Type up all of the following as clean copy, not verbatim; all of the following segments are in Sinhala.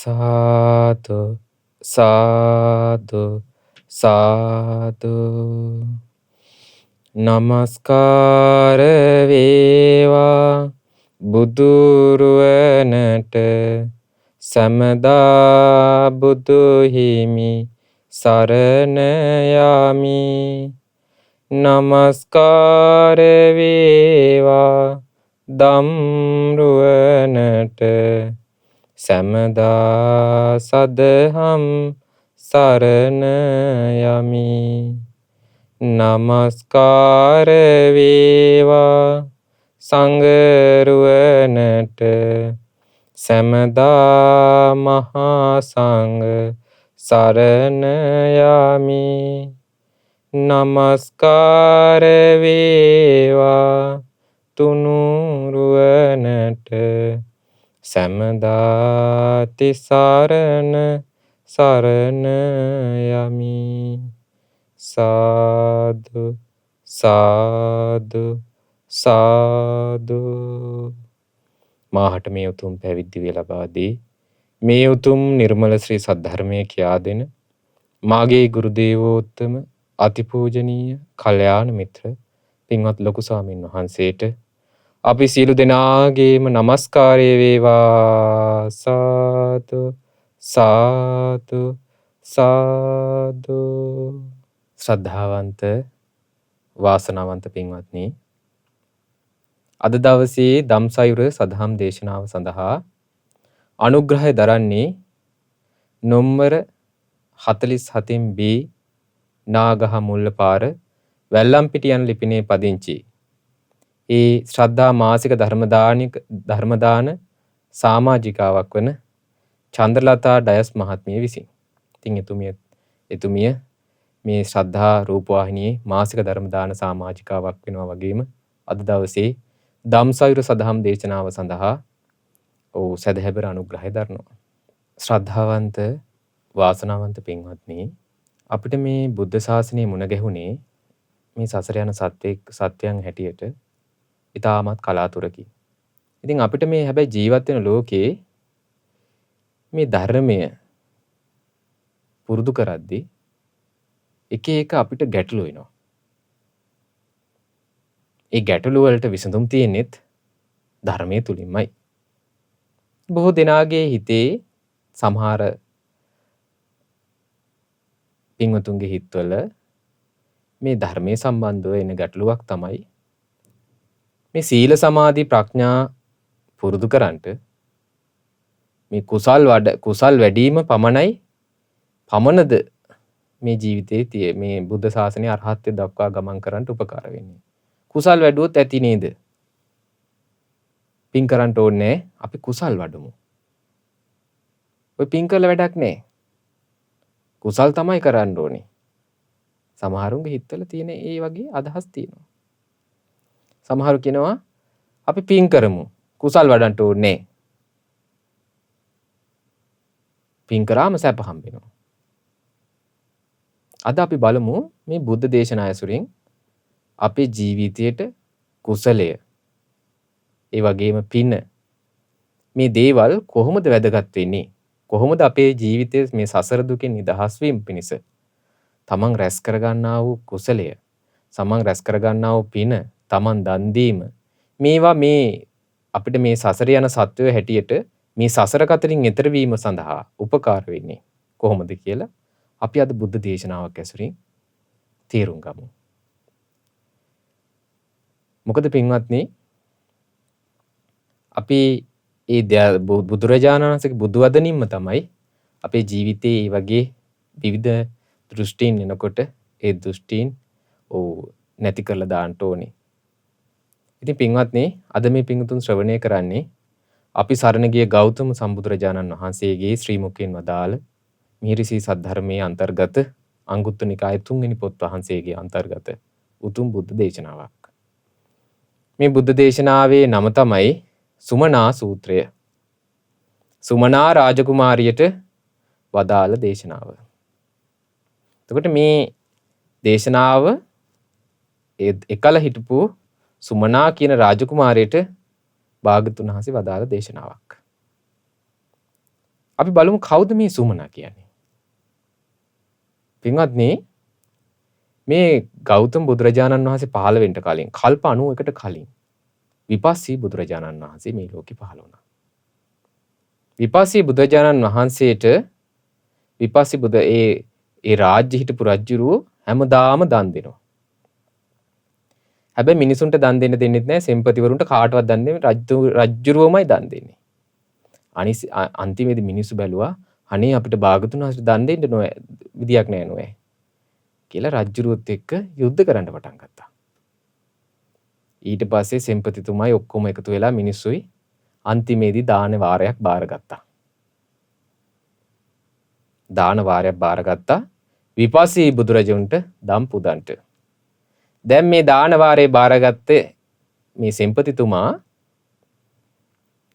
සාදු සාදු සාදු. නමස්කාර වේවා බුදුරුවනට සමදා බුදු හිමි සරණ යමි. නමස්කාර වේවා ධම්රුවනට සමදා සදහම් සරණ යමි. නමස්කාර වේවා සංඝරුවනට සමදා මහා සංඝ සරණ යමි. නමස්කාර වේවා තුනුරුවනට සමදා තිසරණ සරණ යමි. සාදු සාදු සාදු. මාහට මේ උතුම් පැවිදි වේ ලබා දී මේ උතුම් නිර්මල ශ්‍රී සද්ධර්මය කියා දෙන මාගේ ගුරු දේවෝත්තම අතිපූජනීය කල්යාණ මිත්‍ර පින්වත් ලොකු ස්වාමීන් වහන්සේට අපි සියලු දෙනාගේම නමස්කාරය වේවා. සාදු සාදු සාදු. ශ්‍රද්ධාවන්ත වාසනාවන්ත පින්වත්නි, අද දවසේ ධම්සයුර සදහම් දේශනාව සඳහා අනුග්‍රහය දරන්නේ නොම්බර 47B නාගහ මුල්ලපාර වැල්ලම්පිටිය යන ලිපිනේ පදිංචි ඒ ශ්‍රද්ධා මාසික ධර්මදාන සමාජිකාවක් වන චන්ද්‍රලතා ඩයස් මහත්මිය විසින්. ඉතින් එතුමිය මේ ශ්‍රද්ධා රූපවාහිනියේ මාසික ධර්මදාන සමාජිකාවක් වෙනවා වගේම අද දවසේ ධම්සයුර සදහම් දේශනාව සඳහා සදහැබර අනුග්‍රහය දරනවා. ශ්‍රද්ධාවන්ත වාසනාවන්ත පින්වත්නි, අපිට මේ බුද්ධ ශාසනය මුණ ගැහුණේ මේ සසර යන සත්‍යයන් හැටියට ඉතාමත් කලාතුරකි. ඉතින් අපිට මේ හැබැයි ජීවත් වෙන ලෝකේ මේ ධර්මය පුරුදු කරද්දී එක එක අපිට ගැටලු වෙනවා. ඒ ගැටලු වලට විසඳුම් තියෙන්නේත් ධර්මයේ තුලින්මයි. බොහෝ දෙනාගේ හිතේ සමහර පින්වතුන්ගේ හිතවල මේ ධර්මයේ සම්බන්ධව එන ගැටලුවක් තමයි මේ සීල සමාධි ප්‍රඥා පුරුදු කරන්ට මේ කුසල් වැඩිම පමණද මේ ජීවිතයේ මේ බුද්ධ ශාසනය අරහත්ත්වයට දක්වා ගමන් කරන්නට උපකාර වෙන්නේ. කුසල් වැඩුවොත් ඇති නේද? පින් කරන්න ඕනේ අපි කුසල් වඩමු. ඔය පින් කළ වැඩක් නැහැ. කුසල් තමයි කරන්න ඕනේ. සමහරුන්ගේ හිතවල තියෙන ඒ වගේ අදහස් තියෙනවා. සමහරු කියනවා අපි පින් කරමු, කුසල් වඩන්න ඕනේ. පින් කරාම සැප හම්බෙනවා. අද අපි බලමු මේ බුද්ධ දේශනා ඇසුරින් අපේ ජීවිතයට කුසලය, ඒ වගේම පින, මේ දේවල් කොහොමද වැදගත් වෙන්නේ? කොහොමද අපේ ජීවිතයේ මේ සසර දුකෙන් නිදහස් වීම පිණිස තමන් රැස් කරගන්නා වූ කුසලය, තමන් රැස් කරගන්නා වූ පින, තමන් දන් දීම, මේවා මේ අපිට මේ සසර යන සත්වය හැටියට මේ සසර කතරින් එතර වීම සඳහා උපකාර වෙන්නේ කොහොමද කියලා අපි අද බුද්ධ දේශනාවක් ඇසුරින් තේරුම් ගමු. මොකද පින්වත්නි, අපි බුදුරජාණන් වහන්සේගේ බුදු වදනින්ම තමයි අපේ ජීවිතයේ මේ වගේ විවිධ දෘෂ්ටීන් එනකොට ඒ දෘෂ්ටීන් නැති කරලා දාන්න ඕනේ. ඉතින් පින්වත්නි, අද මේ පින්තුන් ශ්‍රවණය කරන්නේ අපි සරණ ගිය ගෞතම සම්බුදුරජාණන් වහන්සේගේ ශ්‍රී මුඛයෙන් වදාළ මිහිරිසී සද්ධර්මයේ අන්තර්ගත අංගුත්තර නිකායේ 3 වෙනි පොත් වහන්සේගේ අන්තර්ගත උතුම් බුද්ධ දේශනාවක්. මේ බුද්ධ දේශනාවේ නම තමයි සුමනා සූත්‍රය. සුමනා රාජකුමාරියට වදාළ දේශනාව. එතකොට මේ දේශනාව එකල හිටපු සුමනා කියන රාජකුමාරයට භාග්‍යවතුන් වහන්සේ වදාළ දේශනාවක්. අපි බලමු කවුද මේ සුමනා කියන්නේ. පින්වත්නි මේ ගෞතම බුදුරජාණන් වහන්සේ පහළ වෙන්න කලින් කල්ප 91කට කලින් විපස්සී බුදුරජාණන් වහන්සේ මේ ලෝකෙ පහළ වුණා. විපස්සී බුදුරජාණන් වහන්සේට විපස්සී බුදු ඒ රාජ්‍ය හිටපු රජුරුව හැමදාම දන් දෙනවා. හැබැයි මිනිසුන්ට දන් දෙන්න දෙන්නෙත් නැහැ. සෙන්පතිවරුන්ට කාටවත් දන් දෙන්නේ රජුරුවමයි දන් දෙන්නේ. අන්තිමේදී මිනිස්සු බැලුවා අනේ අපිට භාගතුන් වහන්සේට දන් දෙන්න නොවේ විදියක් නෑ නෝයි කියලා රජුරුවත් එක්ක යුද්ධ කරන්න පටන් ගත්තා. ඊට පස්සේ සෙන්පතිතුමායි ඔක්කොම එකතු වෙලා මිනිස්සුයි අන්තිමේදී දාන වාරයක් බාරගත්තා. දාන වාරයක් බාරගත්තා විපස්සී බුදුරජුන්ට දම් පුදන්ට. දැන් මේ දාන වාරේ බාරගත්තේ මේ සෙන්පතිතුමා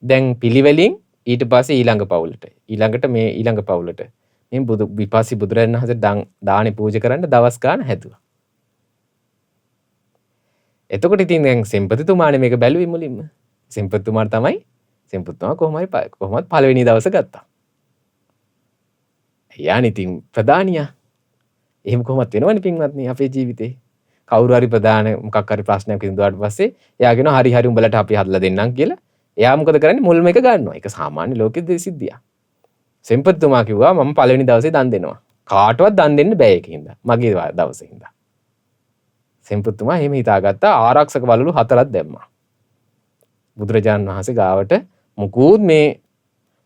දැන් පිළිවෙලින් ඊට පස්සේ ඊළඟ පවුලට ඊළඟ පවුලට මේ විපස්සී බුදුරජාණන් වහන්සේ දානේ පූජා කරන්න දවස් ගාන හැදුවා. එතකොට ඉතින් දැන් සෙන්පතිතුමානේ මේක බැලුවේ මුලින්ම. සෙන්පතිතුමා කොහොමත් පළවෙනි දවස ගත්තා. යාන් ඉතින් ප්‍රධානියා. එහෙම කොහොමත් වෙනවනේ පින්වත්නි අපේ ජීවිතේ. කවුරු හරි ප්‍රධාන මොකක් හරි ප්‍රශ්නයක් විසඳුවාට පස්සේ එයා කියනවා හරි උඹලට අපි හදලා දෙන්නම් කියලා. එයා මොකද කරන්නේ මුල්ම එක ගන්නවා. ඒක සාමාන්‍ය ලෝකෙ සිද්ධියක්. සෙන්පතිතුමා කිව්වා මම පළවෙනි දවසේ දන් දෙනවා. කාටවත් දන් දෙන්න බෑ ඒකින්ද. මගේ දවසේ හින්දා. සෙන්පතිතුමා එහෙම හිතාගත්තා ආරක්ෂක වලලු 4ක් දැම්මා. බුදුරජාණන් වහන්සේ ගාවට මුකුත් මේ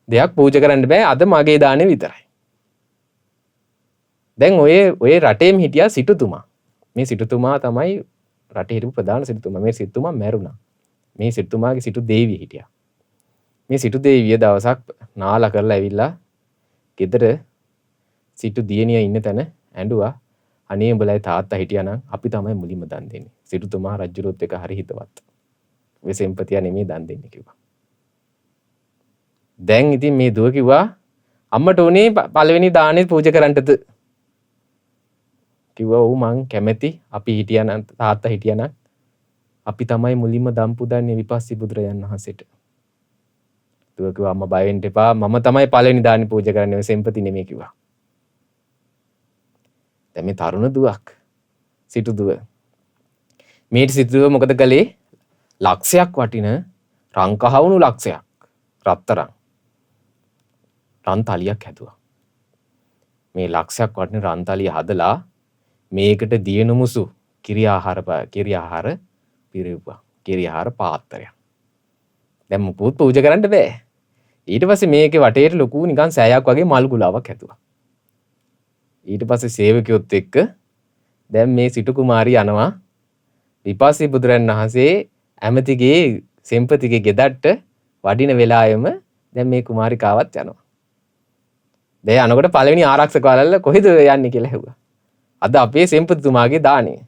දෙයක් පූජා කරන්න බෑ අද මගේ දානේ විතරයි. දැන් ඔය රටේම හිටියා සිටුතුමා. මේ සිටුතුමා තමයි රටේ හිටපු ප්‍රධාන සිටුතුමා. මේ සිටුතුමා මැරුණා. මේ සිටුතුමාගේ සිටු දේවිය හිටියා. මේ සිටු දේවිය දවසක් නාලා කරලා ඇවිල්ලා ගෙදර සිටු දියණිය ඉන්න තැන ඇඬුවා. අනේ උඹලයි තාත්තා හිටියානම් අපි තමයි මුලින්ම දන් දෙන්නේ. සිටුතුමා රජුරුවත් එක හරි හිතවත්. ඔය සෙන්පතියා නෙමෙයි දන් දෙන්නේ කිව්වා. දැන් ඉතින් මේ දුව කිව්වා අම්මට උනේ පළවෙනි දානේ පූජා කරන්නද? කිව්වා ඔව් මං කැමැති අපි හිටියානම් තාත්තා හිටියානම් අපි තමයි මුලින්ම දම් පුදන්නේ විපස්සී බුදුරජාණන් වහන්සේට. දුව කිව්වා අම්මා බය වෙන්න එපා මම තමයි පළවෙනි දානේ පූජා කරන්නේ ඔය සෙන්පති නෙමෙයි කිව්වා. දැන් මේ තරුණ දුවක් සිටු දුව. මේ සිටු දුව මොකද කළේ? ලක්ෂයක් වටින රංකහවණු ලක්ෂයක් රත්තරන් රන් තලියක් හැදුවා. මේ ලක්ෂයක් වටින රන් තලිය හදලා මේකට දියනුමුසු කිරි ආහාර පිරෙව්වා. කිරි ආහාර පාත්‍රයක්. දැන් මුකුත් පූජා කරන්න බෑ. ඊට පස්සේ මේකේ වටේට ලොකු නිකන් සෑයක් වගේ මල් ගුලාවක් හැදුවා. ඊට පස්සේ සේවකයොත් එක්ක දැන් මේ සිටු කුමාරි යනවා විපස්සී බුදුරන් වහන්සේ ඇමතිගේ සෙන්පතිගේ ගෙදරට වඩින වෙලාවෙම දැන් මේ කුමාරිකාවත් යනවා. දැන් යනකොට පළවෙනි ආරක්ෂක වලල්ල කොහෙද යන්නේ කියලා ඇහුවා. අද අපේ සෙන්පතිතුමාගේ දානේ.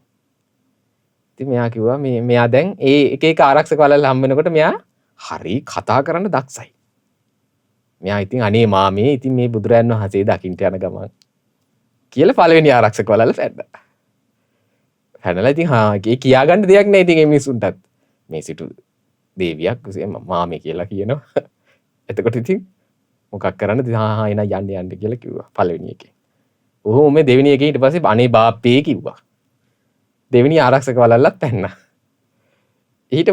ඉතින් මෙයා කිව්වා මෙයා දැන් ඒ එක ආරක්ෂක වලල්ල හම්බ වෙනකොට මෙයා හරි කතා කරන්න දක්ෂයි. මෙයා ඉතින් අනේ මාමේ ඉතින් මේ බුදුරයන් වහන්සේ දකින්න යන ගමන් කියලා පළවෙනි ආරක්ෂක වලල්ල පැද්දා. පැනලා ඉතින් කියා ගන්න දෙයක් නැහැ ඉතින් මේ මිනිසුන්ටත්. මේ සිටු දේවියක් මාමේ කියලා කියනවා. එතකොට ඉතින් මොකක් කරන්නද? එන යන්න කියලා කිව්වා පළවෙනි එකේ. ඔහොම මේ දෙවෙනි එකේ ඊට පස්සේ අනේ බාප්පේ කිව්වා. දෙවෙනි ආරක්ෂක වලල්ලත් පැන්නා. ඊට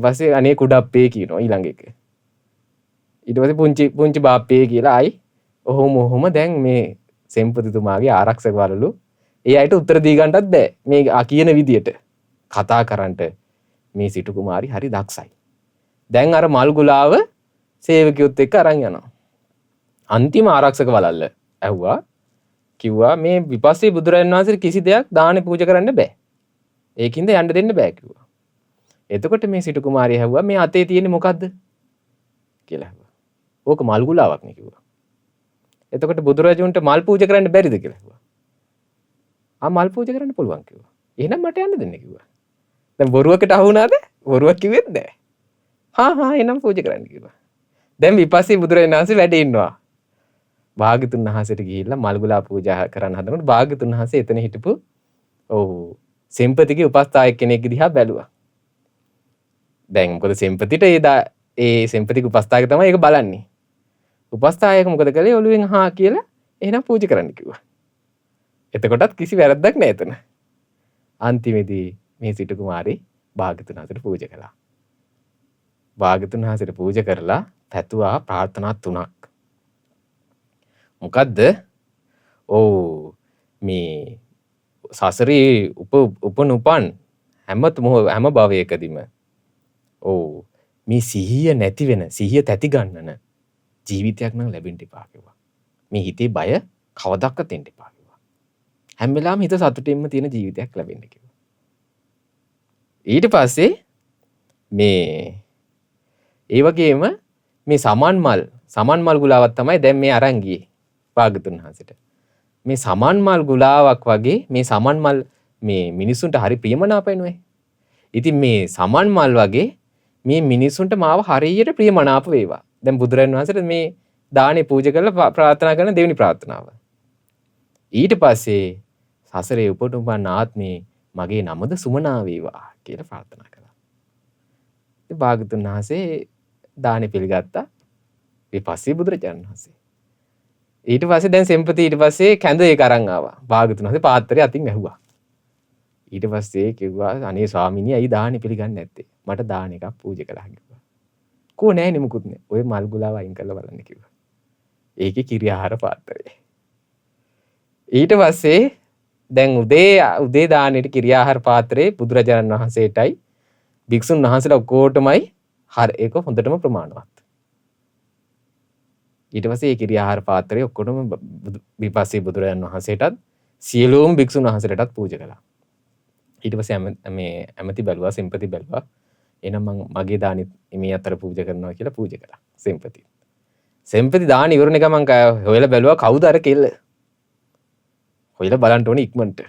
පස්සේ අනේ කුඩප්පේ කියනවා ඊළඟ එක. ඊට පස්සේ පුංචි බාප්පේ කියලා ආයි ඔහොම දැන් මේ සෙන්පතිතුමාගේ ආරක්ෂක වලලු ඒ අයට උත්තර දී ගන්නවත් බෑ. මේ කියන විදියට කතා කරන්නට මේ සිටු කුමාරි හරි දක්ෂයි. දැන් අර මල් ගුලාව සේවකයොත් එක්ක අරන් යනවා. අන්තිම ආරක්ෂක වලල්ල ඇහුවා කිව්වා මේ විපස්සී බුදුරජාණන් වහන්සේ කිසි දෙයක් දානේ පූජා කරන්න බෑ. ඒකින්ද යන්න දෙන්න බෑ කිව්වා. එතකොට මේ සිටු කුමාරිය ඇහුවා මේ අතේ තියෙන්නේ මොකද්ද කියලා ඇහුවා. ඕක මල් ගුලාවක් නේ කිව්වා. එතකොට බුදුරජුන්ට මල් පූජා කරන්න බැරිද කියලා ඇහුවා. මල් පූජා කරන්න පුළුවන් කිව්වා. එහෙනම් මට යන්න දෙන්න කිව්වා. දැන් බොරුවකට අහු වුණාද? බොරුවක් කිව්වෙත් නෑ. එහෙනම් පූජා කරන්න කිව්වා. දැන් විපස්සී බුදුරජාණන් වහන්සේ වැඩ ඉන්නවා. භාග්‍යතුන් වහන්සේට ගිහිල්ලා මල්ගුලා පූජා කරන්න හදනකොට භාග්‍යතුන් වහන්සේ එතන හිටපු සෙන්පතිගේ උපස්ථායක කෙනෙක් දිහා බැලුවා. දැන් මොකද සෙන්පතිට ඒ සෙන්පතිගේ උපස්ථායක තමයි ඒක බලන්නේ. උපස්ථායක මොකද කළේ? ඔළුවෙන් හා කියලා එහෙනම් පූජා කරන්න කිව්වා. එතකොටත් කිසි වැරද්දක් නැහැ එතන. අන්තිමේදී මේ සිටු කුමාරී භාග්‍යතුන් වහන්සේට පූජා කළා. භාග්‍යතුන් වහන්සේට පූජා කරලා පැතුවා ප්‍රාර්ථනා 3ක්. මොකද්ද? ඔව් මේ සසරේ උපනුපන් හැම භවයකදීම ඔව් මේ සිහිය නැති වෙන සිහිය තැති ගන්නන ජීවිතයක් නම් ලැබෙන්න එපා කිව්වා. මේ හිතේ බය කවදාවත් එන්න එපා කිව්වා. හැම වෙලාවෙම හිත සතුටින්ම තියෙන ජීවිතයක් ලැබෙන්න කිව්වා. ඊට පස්සේ මේ ඒ වගේම මේ සමන් මල් ගුලාවක් තමයි දැන් මේ අරන් ගියේ භාග්‍යතුන් වහන්සේට. මේ සමන් මල් ගුලාවක් වගේ මේ සමන් මල් මේ මිනිසුන්ට හරි ප්‍රියමනාපයිනේ. ඉතින් මේ සමන් මල් වගේ මේ මිනිසුන්ට මාව හරියට ප්‍රියමනාප වේවා. දැන් බුදුරජාණන් වහන්සේට මේ දානේ පූජා කරලා ප්‍රාර්ථනා කරන දෙවෙනි ප්‍රාර්ථනාව. ඊට පස්සේ සසරේ උපනුපන් ආත්මේ මගේ නමද සුමනා වේවා කියලා ප්‍රාර්ථනා කළා. ඉතින් භාග්‍යතුන් වහන්සේ දානේ පිළිගත්තා. ඊපස්සේ බුදුරජාණන් වහන්සේ. ඊට පස්සේ දැන් සෙම්පති ඊට පස්සේ කැඳ ඒක අරන් ආවා. භාග්‍යතුන් වහන්සේ පාත්‍රය අතින් ඇහුවා. ඊට පස්සේ කිව්වා අනේ ස්වාමීනි ඇයි දානේ පිළිගන්නේ නැත්තේ? මට දාන එකක් පූජා කළා කිව්වා. කෝ නෑනේ මුකුත් නෑ. ඔය මල් ගුලාව අයින් කරලා බලන්න කිව්වා. ඒකේ කිරි ආහාර පාත්‍රය. ඊට පස්සේ දැන් උදේ දානෙට කිරි ආහාර පාත්‍රේ බුදුරජාණන් වහන්සේටයි භික්ෂුන් වහන්සේලා ඔක්කොටමයි ඒක හොඳටම ප්‍රමාණවත්. ඊට පස්සේ ඒ කිරි ආහාර පාත්‍රය ඔක්කොටම විපස්සී බුදුරජාණන් වහන්සේටත් සියලුම භික්ෂුන් වහන්සේටත් පූජා කළා. ඊට පස්සේ මේ ඇමති බැලුවා සෙම්පති බැලුවා. එහෙනම් මගේ දානෙත් මේ අතර පූජා කරනවා කියලා පූජා කළා සෙම්පති. සෙම්පති දාන ඉවරන එක මං හොයලා බැලුවා කවුද අර කෙල්ල. හොයලා බලන්න ඕනේ ඉක්මනට.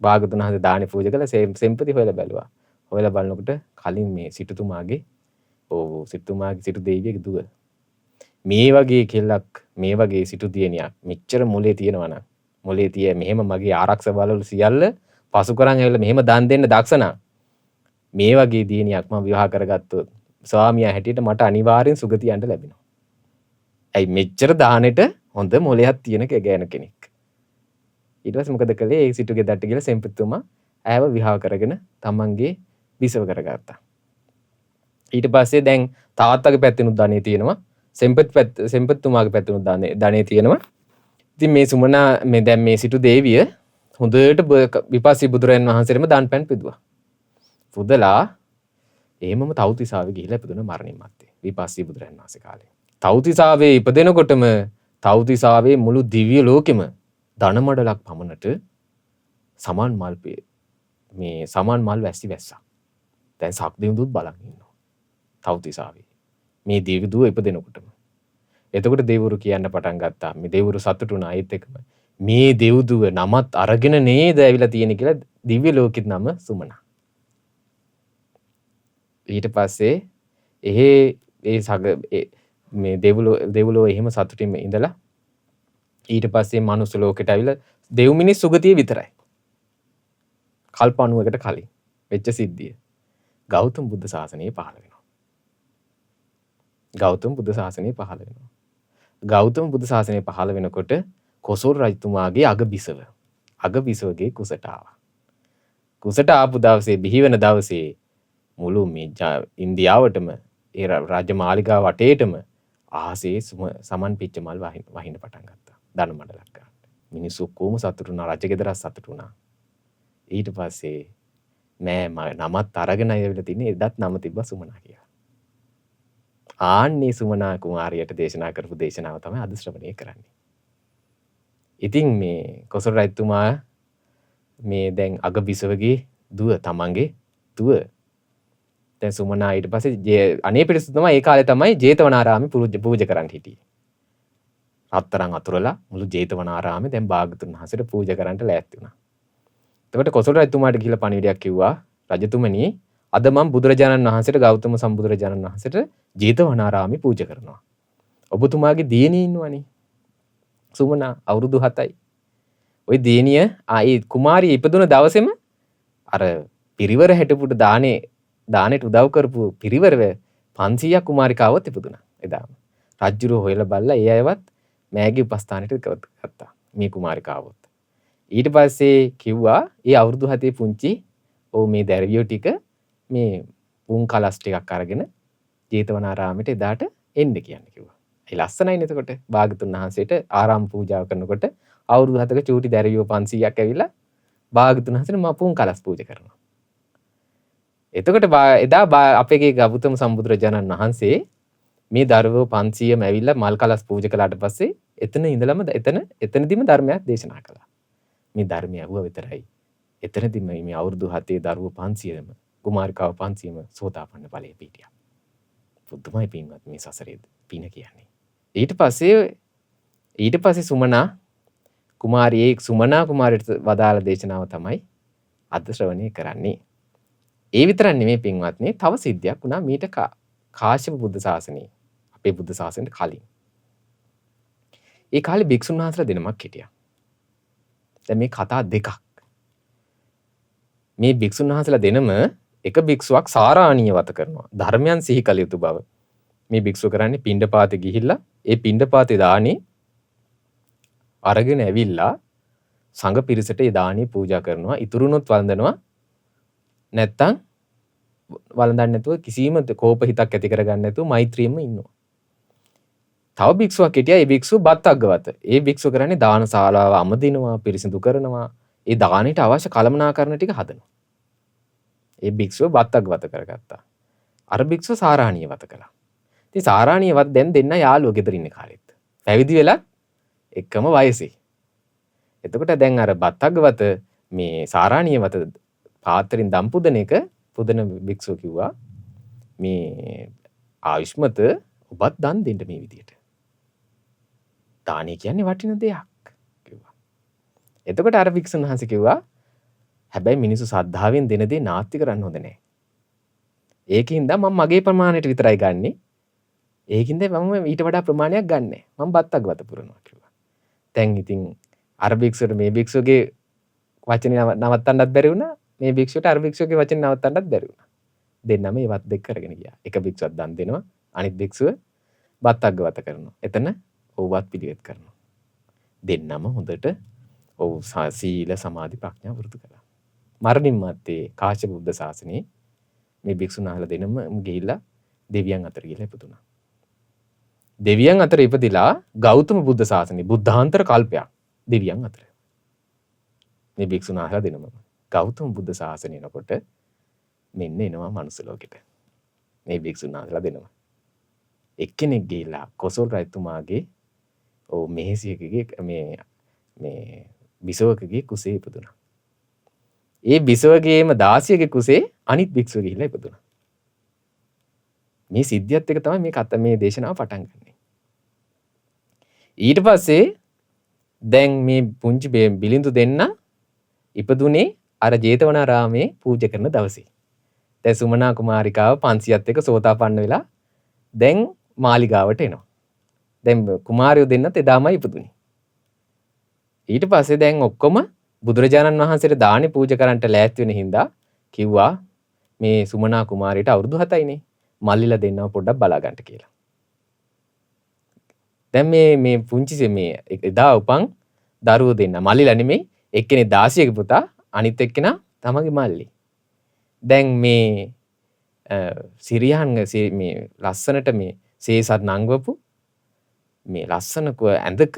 භාග්‍යතුන් වහන්සේ දානේ පූජා කළා සෙම්පති හොයලා බැලුවා. හොයලා බලනකොට කලින් මේ සිටුතුමාගේ සිටු දෙවියගේ දුව. මේ වගේ කෙල්ලක් මේ වගේ සිටු දියණියක් මෙච්චර මොලේ තියෙනවා නම් මොලේ තිය මෙහෙම මගේ ආරක්ෂක බලවල සියල්ල පසු කරන් ඇවිල්ලා මෙහෙම දන් දෙන්න දක්ෂ නම් මේ වගේ දියණියක් මම විවාහ කරගත්තොත් ස්වාමියා හැටියට මට අනිවාර්යෙන් සුගතිය යන්න ලැබෙනවා. ඇයි මෙච්චර දානෙට හොඳ මොලයක් තියෙන ගෑන කෙනෙක්. ඊට පස්සේ මොකද කළේ? ඒ සිටුගේ දඩට ගිහලා සෙම්පතිතුමා ඇයව විවාහ කරගෙන තමන්ගේ බිසව කරගත්තා. ඊට පස්සේ දැන් තාත්තගේ පැත්තෙනුත් ධනෙ තියෙනවා. සෙම්පතිතුමාගේ පැත්තෙනුත් ධනෙ තියෙනවා. ඉතින් මේ සුමනා මේ දැන් මේ සිටු දේවිය හොඳට විපස්සී බුදුරයන් වහන්සේටම දාන් පෑන් පිදුවා. පුදලා එහෙමම තව්තිසාවේ ගිහිලා ඉපදුන මරණින් මත්තේ විපස්සී බුදුරයන් වහන්සේ කාලේ. තව්තිසාවේ ඉපදෙනකොටම තව්තිසාවේ මුළු දිව්‍ය ලෝකෙම ධනමඩලක් පමණට සමන් මල් වැස්සා. දැන් සක්දිමුදුත් බලන් ඉන්නවා. තව්තිසාවේ. මේ දෙවිදුව ඉපදෙනකොටම. එතකොට දෙවිවරු කියන්න පටන් ගත්තා. මේ දෙවිවරු සතුටු වුණා ඒත් එකම. මේ දෙව්දුව නමත් අරගෙන නේද ඇවිල්ලා තියෙන්නේ කියලා දිව්‍ය ලෝකෙත් නම සුමනා. ඊට පස්සේ මේ දෙව්ලෝ එහෙම සතුටින්ම ඉඳලා ඊට පස්සේ මනුස්ස ලෝකෙට ඇවිල්ලා දෙව් මිනිස් සුගතිය විතරයි. කල්ප 90කට කලින් වෙච්ච සිද්ධිය. ගෞතම බුද්ධ ශාසනය පහළ වෙනවා. ගෞතම බුද්ධ ශාසනය පහළ වෙනකොට කොසල් රජතුමාගේ අගබිසවගේ කුසට ආවා. කුසට ආපු දවසේ බිහි වෙන දවසේ මුළු මේ ඉන්දියාවටම ඒ රාජමාලිගාව වටේටම ආසේ සමන් පිච්ච මල් වහින්න පටන් ගත්තා. ධන මඩලක් ගන්න. මිනිස්සු කොහොම සතුටු වුණා, රජගෙදරත් සතුටු වුණා. ඊට පස්සේ නමත් අරගෙන ඇවිල්ලා තින්නේ එදත් නම තිබ්බා සුමනා කියලා. ආන්නේ සුමනා කුමාරියට දේශනා කරපු දේශනාව තමයි අද ශ්‍රවණය කරන්නේ. ඉතින් මේ කොසල් රජතුමා මේ දැන් අගබිසවගේ දුව තමන්ගේ දුව දැන් සුමනා ඊට පස්සේ අනේ පිරිස තමයි ඒ කාලේ තමයි ජේතවනාරාමේ පූජා කරන්න හිටියේ. රත්තරන් අතුරලා මුළු ජේතවනාරාමේ දැන් භාග්‍යතුන් වහන්සේට පූජා කරන්න ලෑස්ති වුණා. එතකොට කොසල් රජතුමාට ගිහිල්ලා පණිවිඩයක් කිව්වා රජතුමනි අද මම බුදුරජාණන් වහන්සේට ගෞතම සම්බුදුරජාණන් වහන්සේට ජේතවනාරාමේ පූජා කරනවා. ඔබතුමාගේ දියණිය ඉන්නවනේ. සුමනා අවුරුදු 7යි. ওই දියණිය ආයේ කුමාරිය ඉපදුන දවසේම අර පිරිවර හැටපුට දානෙට උදව් කරපු පිරිවර 500ක් කුමාරිකාවත් ඉපදුනා එදාම. රජ්ජුරුවෝ හොයලා බලලා ඒ අයවත් මෑගේ උපස්ථානෙට ගත්තා. මේ කුමාරිකාවොත්. ඊට පස්සේ කිව්වා ඒ අවුරුදු 7 පුංචි මේ දැරිවියෝ ටික මේ පුන් කලස් ටිකක් අරගෙන ජේතවනාරාමයට එදාට එන්න කියන්න කිව්වා. ඒ ලස්සනයිනේ එතකොට භාගතුන් වහන්සේට ආරාම පූජාව කරනකොට අවුරුදු 7ක චූටි දැරිවියෝ 500ක් ඇවිල්ලා භාගතුන් වහන්සේට පුන් කලස් පූජා කරනවා. එතකොට එදා අපේ ගෞතම සම්බුදුරජාණන් වහන්සේ මේ දරුවෝ 500ම ඇවිල්ලා මල් කලස් පූජා කළාට පස්සේ එතනදිම ධර්මයක් දේශනා කළා. මේ ධර්මය අහුව විතරයි. එතනදිම මේ අවුරුදු 7 දරුවෝ 500ම කුමාරිකාව 500ම සෝතාපන්න ඵලයේ පිටියා. පුදුමයි පින්වත් මේ සසරේ පින කියන්නේ. ඊට පස්සේ සුමනා කුමාරියට වදාළ දේශනාව තමයි අද ශ්‍රවණය කරන්නේ. ඒ විතරක් නෙමෙයි පින්වත්නි, තව සිද්ධියක් වුණා මීට කාශ්‍යප බුද්ධ ශාසනයේ අපේ බුද්ධ ශාසනයට කලින්. ඒ කාලේ භික්ෂුන් වහන්සේලා දෙනමක් හිටියා. දැන් මේ කතා දෙකක්. මේ භික්ෂුන් වහන්සේලා දෙනම එක භික්ෂුවක් සාරාණීය වත කරනවා. ධර්මයන් සිහි කළ යුතු බව. මේ භික්ෂුව කරන්නේ පිණ්ඩපාතේ ගිහිල්ලා ඒ පිණ්ඩපාතේ දානේ අරගෙන ඇවිල්ලා සංඝ පිරිසට ඒ දානේ පූජා කරනවා. ඉතුරුනොත් වළඳනවා. නැත්තම් වළඳන්නේ නැතුව කිසිම කෝප හිතක් ඇති කරගන්න නැතුව මෛත්‍රියෙන්ම ඉන්නවා. තව භික්ෂුවක් හිටියා. ඒ භික්ෂුව බත් අග්ගවත. ඒ භික්ෂුව කරන්නේ දාන ශාලාව අමදිනවා, පිරිසිදු කරනවා. ඒ දානෙට අවශ්‍ය කළමනාකරණ ටික හදනවා. ඒ භික්ෂුව බත් අග්ගවත කරගත්තා. අර භික්ෂුව සාරාණීය වත කළා. ඉතින් සාරාණීය වත දැන් දෙන්න යාළුවෝ ගෙදර ඉන්න කාලෙත්. පැවිදි වෙලත් එකම වයසේ. එතකොට දැන් අර බත් අග්ගවත මේ සාරාණීය වත පාත්‍රෙන් දම් පුදන භික්ෂුව කිව්වා මේ ආයුෂ්මත ඔබත් දන් දෙන්න මේ විදියට. දානේ කියන්නේ වටින දෙයක් කිව්වා. එතකොට අර භික්ෂුන් වහන්සේ කිව්වා හැබැයි මිනිස්සු සද්ධාවෙන් දෙන දේ නාස්ති කරන්න හොඳ නැහැ. ඒකින්ද මම මගේ ප්‍රමාණයට විතරයි ගන්නෙ. ඒකින්ද මම ඊට වඩා ප්‍රමාණයක් ගන්නෑ. මම බත් අග්ගවත පුරනවා කිව්වා. දැන් ඉතින් අර භික්ෂුවට මේ භික්ෂුවගේ වචනේ නවත්තන්නත් බැරි වුණා. මේ භික්ෂුවට අර භික්ෂුවගේ වචනේ නවත්තන්නත් බැරි වුණා. දෙන්නම ඒවත් දෙක කරගෙන ගියා. එක භික්ෂුවක් දන් දෙනවා. අනිත් භික්ෂුව බත් අග්ගවත කරනවා. එතන ඔව්වත් පිළිවෙත් කරනවා. දෙන්නම හොඳට සීල සමාධි ප්‍රඥා වෘතු කළා. මරණින් මත්තේ කාශ්‍යප බුද්ධ ශාසනයේ මේ භික්ෂුන් වහන්සේලා දෙනම ගිහිල්ලා දෙවියන් අතර ගිහිල්ලා ඉපදුනා. දෙවියන් අතර ඉපදිලා ගෞතම බුද්ධ ශාසනයේ බුද්ධාන්තර කල්පයක් දෙවියන් අතර. මේ භික්ෂුන් වහන්සේලා දෙනම ගෞතම බුද්ධ ශාසනය එනකොට මෙන්න එනවා මනුස්ස ලෝකෙට. මේ භික්ෂුන් වහන්සේලා දෙනවා. එක්කෙනෙක් ගිහිල්ලා කොසල් රජතුමාගේ මෙහෙසියකගේ මේ බිසවකගේ කුසේ ඉපදුනා. ඒ බිසවගේම දාසියගේ කුසේ අනිත් භික්ෂුව ගිහිල්ලා ඉපදුනා. මේ සිද්ධියත් එක තමයි මේ දේශනාව පටන් ගන්නෙ. ඊට පස්සේ දැන් මේ පුංචි බිලිඳු දෙන්න ඉපදුනේ අර ජේතවනාරාමේ පූජා කරන දවසේ. දැන් සුමනා කුමාරිකාව 500ත් එක්ක සෝතාපන්න වෙලා දැන් මාලිගාවට එනවා. දැන් කුමාරයෝ දෙන්නත් එදාමයි ඉපදුනේ. ඊට පස්සේ දැන් ඔක්කොම බුදුරජාණන් වහන්සේට දානේ පූජා කරන්නට ලෑස්ති වෙන හින්දා කිව්වා මේ සුමනා කුමාරියට අවුරුදු 7යිනේ. මල්ලිලා දෙන්නව පොඩ්ඩක් බලා ගන්නට කියලා. දැන් මේ පුංචි මේ එදා උපන් දරුවෝ දෙන්න මල්ලිලා නෙමෙයි එක්කෙනේ දාසියගේ පුතා අනිත් එක්කෙනා තමගේ මල්ලි. දැන් මේ සිරියන් මේ ලස්සනට මේ සේසත් නංගවපු මේ ලස්සන ඇඳක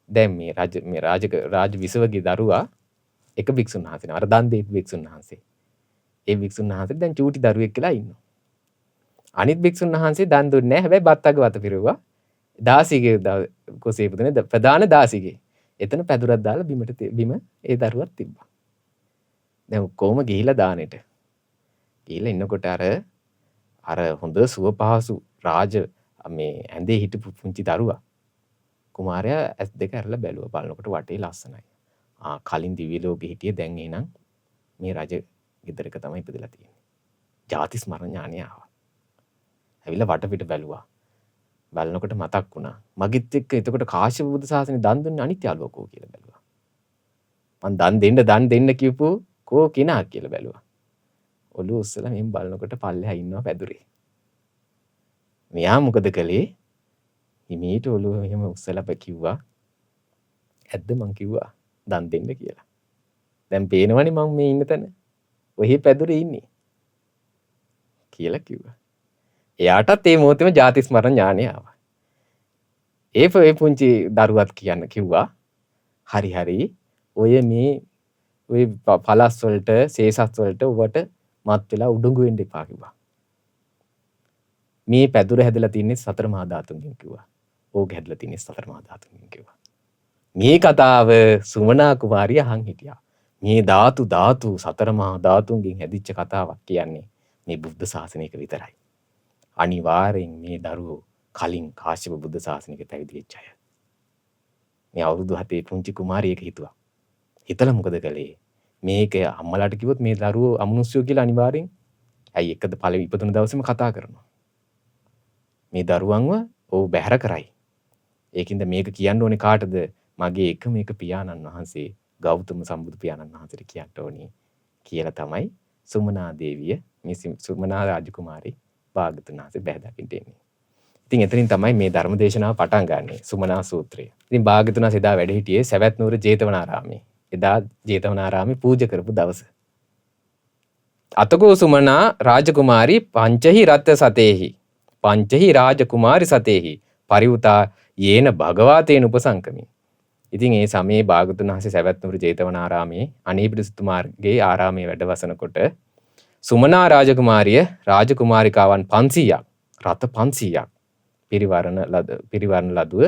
දැන් මේ රාජ විසවගේ දරුවා එක භික්ෂුන් වහන්සේ අර දන් දීපු භික්ෂුන් වහන්සේ. ඒ භික්ෂුන් වහන්සේ දැන් චූටි දරුවෙක් කියලා ඉන්නවා. අනිත් භික්ෂුන් වහන්සේ දන් දුන්නේ නැහැ. හැබැයි බත් අග වත පිරුවා. දාසිගේ කුසේ ඉපදුනේ ප්‍රධාන දාසිගේ. එතන පැදුරක් දාලා බිම ඒ දරුවත් තිබ්බා. දැන් කොහොම ගිහිලා දානෙට. ගිහිලා ඉන්නකොට අර හොඳ සුව පහසු රාජ මේ ඇඳේ හිටපු පුංචි දරුවා කුමාරයා ඇස් දෙක අරලා බැලුවා. බලනකොට වටේ ලස්සනයි. කලින් දිව්‍ය ලෝකෙ හිටියේ දැන් එහෙනම් මේ රජ ගෙදරක තමයි ඉපදලා තියෙන්නේ. ජාති ස්මරණ ඥානය ආවා. ඇවිල්ලා වටපිට බැලුවා. බලනකොට මතක් වුණා. මගිත් එක්ක එතකොට කාශ්‍යප බුදු සාසනේ දන් දුන්නේ අනිත් යාළුවා කෝ කියලා බැලුවා. මං දන් දෙන්න කියපු කෝ කිනා කියලා බැලුවා. ඔළුව උස්සලා මෙහෙන් බලනකොට පල්ලෙහා ඉන්නවා පැදුරේ. මෙයා මොකද කළේ? හිමීට ඔළුව එහෙම උස්සලා කිව්වා ඇද්ද මං කිව්වා දන් දෙන්න කියලා. දැන් පේනවනේ මම මේ ඉන්න තැන. ඔහි පැදුරේ ඉන්නේ කියලා කිව්වා. එයාටත් ඒ මොහොතේම ජාති ස්මරණ ඥානය ආවා. ඒ පුංචි දරුවත් කියන්න කිව්වා හරි ඔය මේ ඔය පලස් වලට සේසස් වලට ඔබට මත් වෙලා උඩඟු වෙන්න එපා කිව්වා. මේ පැදුර හැදලා තින්නේ සතර මහා ධාතුන්ගෙන් කිව්වා. ඕක හැදලා තින්නේ සතර මහා ධාතුන්ගෙන් කිව්වා. මේ කතාව සුමනා කුමාරිය අහන් හිටියා. මේ ධාතු සතර මහා ධාතුන්ගෙන් හැදිච්ච කතාවක් කියන්නේ මේ බුද්ධ ශාසනයක විතරයි. අනිවාර්යෙන් මේ දරුවෝ කලින් කාශ්‍යප බුද්ධ ශාසනයක පැවිදි වෙච්ච අය. මේ අවුරුදු 7 පුංචි කුමාරියක හිතුවා. හිතලා මොකද කළේ? මේක අම්මලාට කිව්වොත් මේ දරුවෝ අමනුෂ්‍යෝ කියලා අනිවාර්යෙන් ඇයි එකද පළවෙනි ඉපදුන දවසේම කතා කරනවා. මේ දරුවන්ව ඔව් බැහැර කරයි. ඒකින්ද මේක කියන්න ඕනේ කාටද? මගේ එකම එක පියාණන් වහන්සේ ගෞතම සම්බුදු පියාණන් වහන්සේට කියන්න ඕනේ කියලා තමයි සුමනා දේවිය මේ සුමනා රාජකුමාරී භාග්‍යවතුන් වහන්සේ බැහැ දකින්න එන්නේ. ඉතින් එතනින් තමයි මේ ධර්ම දේශනාව පටන් ගන්නෙ සුමනා සූත්‍රය. ඉතින් භාග්‍යවතුන් වහන්සේ එදා වැඩ හිටියේ සවැත් නුවර ජේතවනාරාමේ. එදා ජේතවනාරාමේ පූජා කරපු දවස. අතකෝ සුමනා රාජකුමාරී පංචහි රත්ත සතේහි පංචහි රාජකුමාරි සතේහි පරිවුතා යේන භගවාතේන උපසංකමි. ඉතින් ඒ සමයේ භාග්‍යවතුන් වහන්සේ සවැත් නුවර ජේතවනාරාමේ අනීපිඩු සිටුමාගේ ආරාමයේ වැඩවසනකොට සුමනා රාජකුමාරිය රාජකුමාරිකාවන් 500ක් රත 500ක් පිරිවරණ ලදුව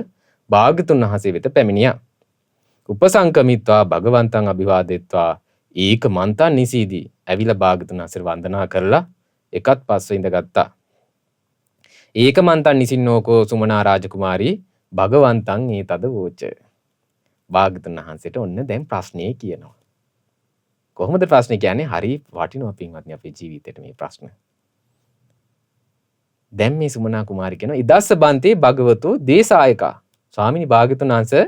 භාග්‍යවතුන් වහන්සේ වෙත පැමිණියා. උපසංකමිත්වා භගවන්තං අභිවාදෙත්වා ඒක මන්තන් නිසීදී ඇවිල්ලා භාග්‍යවතුන් වහන්සේ වන්දනා කරලා එකත් පස්සේ ඉඳගත්තා. ඒක මන්තන් නිසින්නෝකෝ සුමනා රාජකුමාරී භගවන්තං ඒතද වෝච. භාග්‍යවතුන් වහන්සේට ඔන්න දැන් ප්‍රශ්නේ කියනවා. කොහොමද ප්‍රශ්නේ කියන්නේ? හරි වටිනවා පින්වත්නි අපේ ජීවිතේට මේ ප්‍රශ්න. දැන් මේ සුමනා කුමාරි කියනවා ඉදස්ස බන්තේ භගවතු දේශායකා. ස්වාමිනී භාග්‍යවතුන් වහන්සේ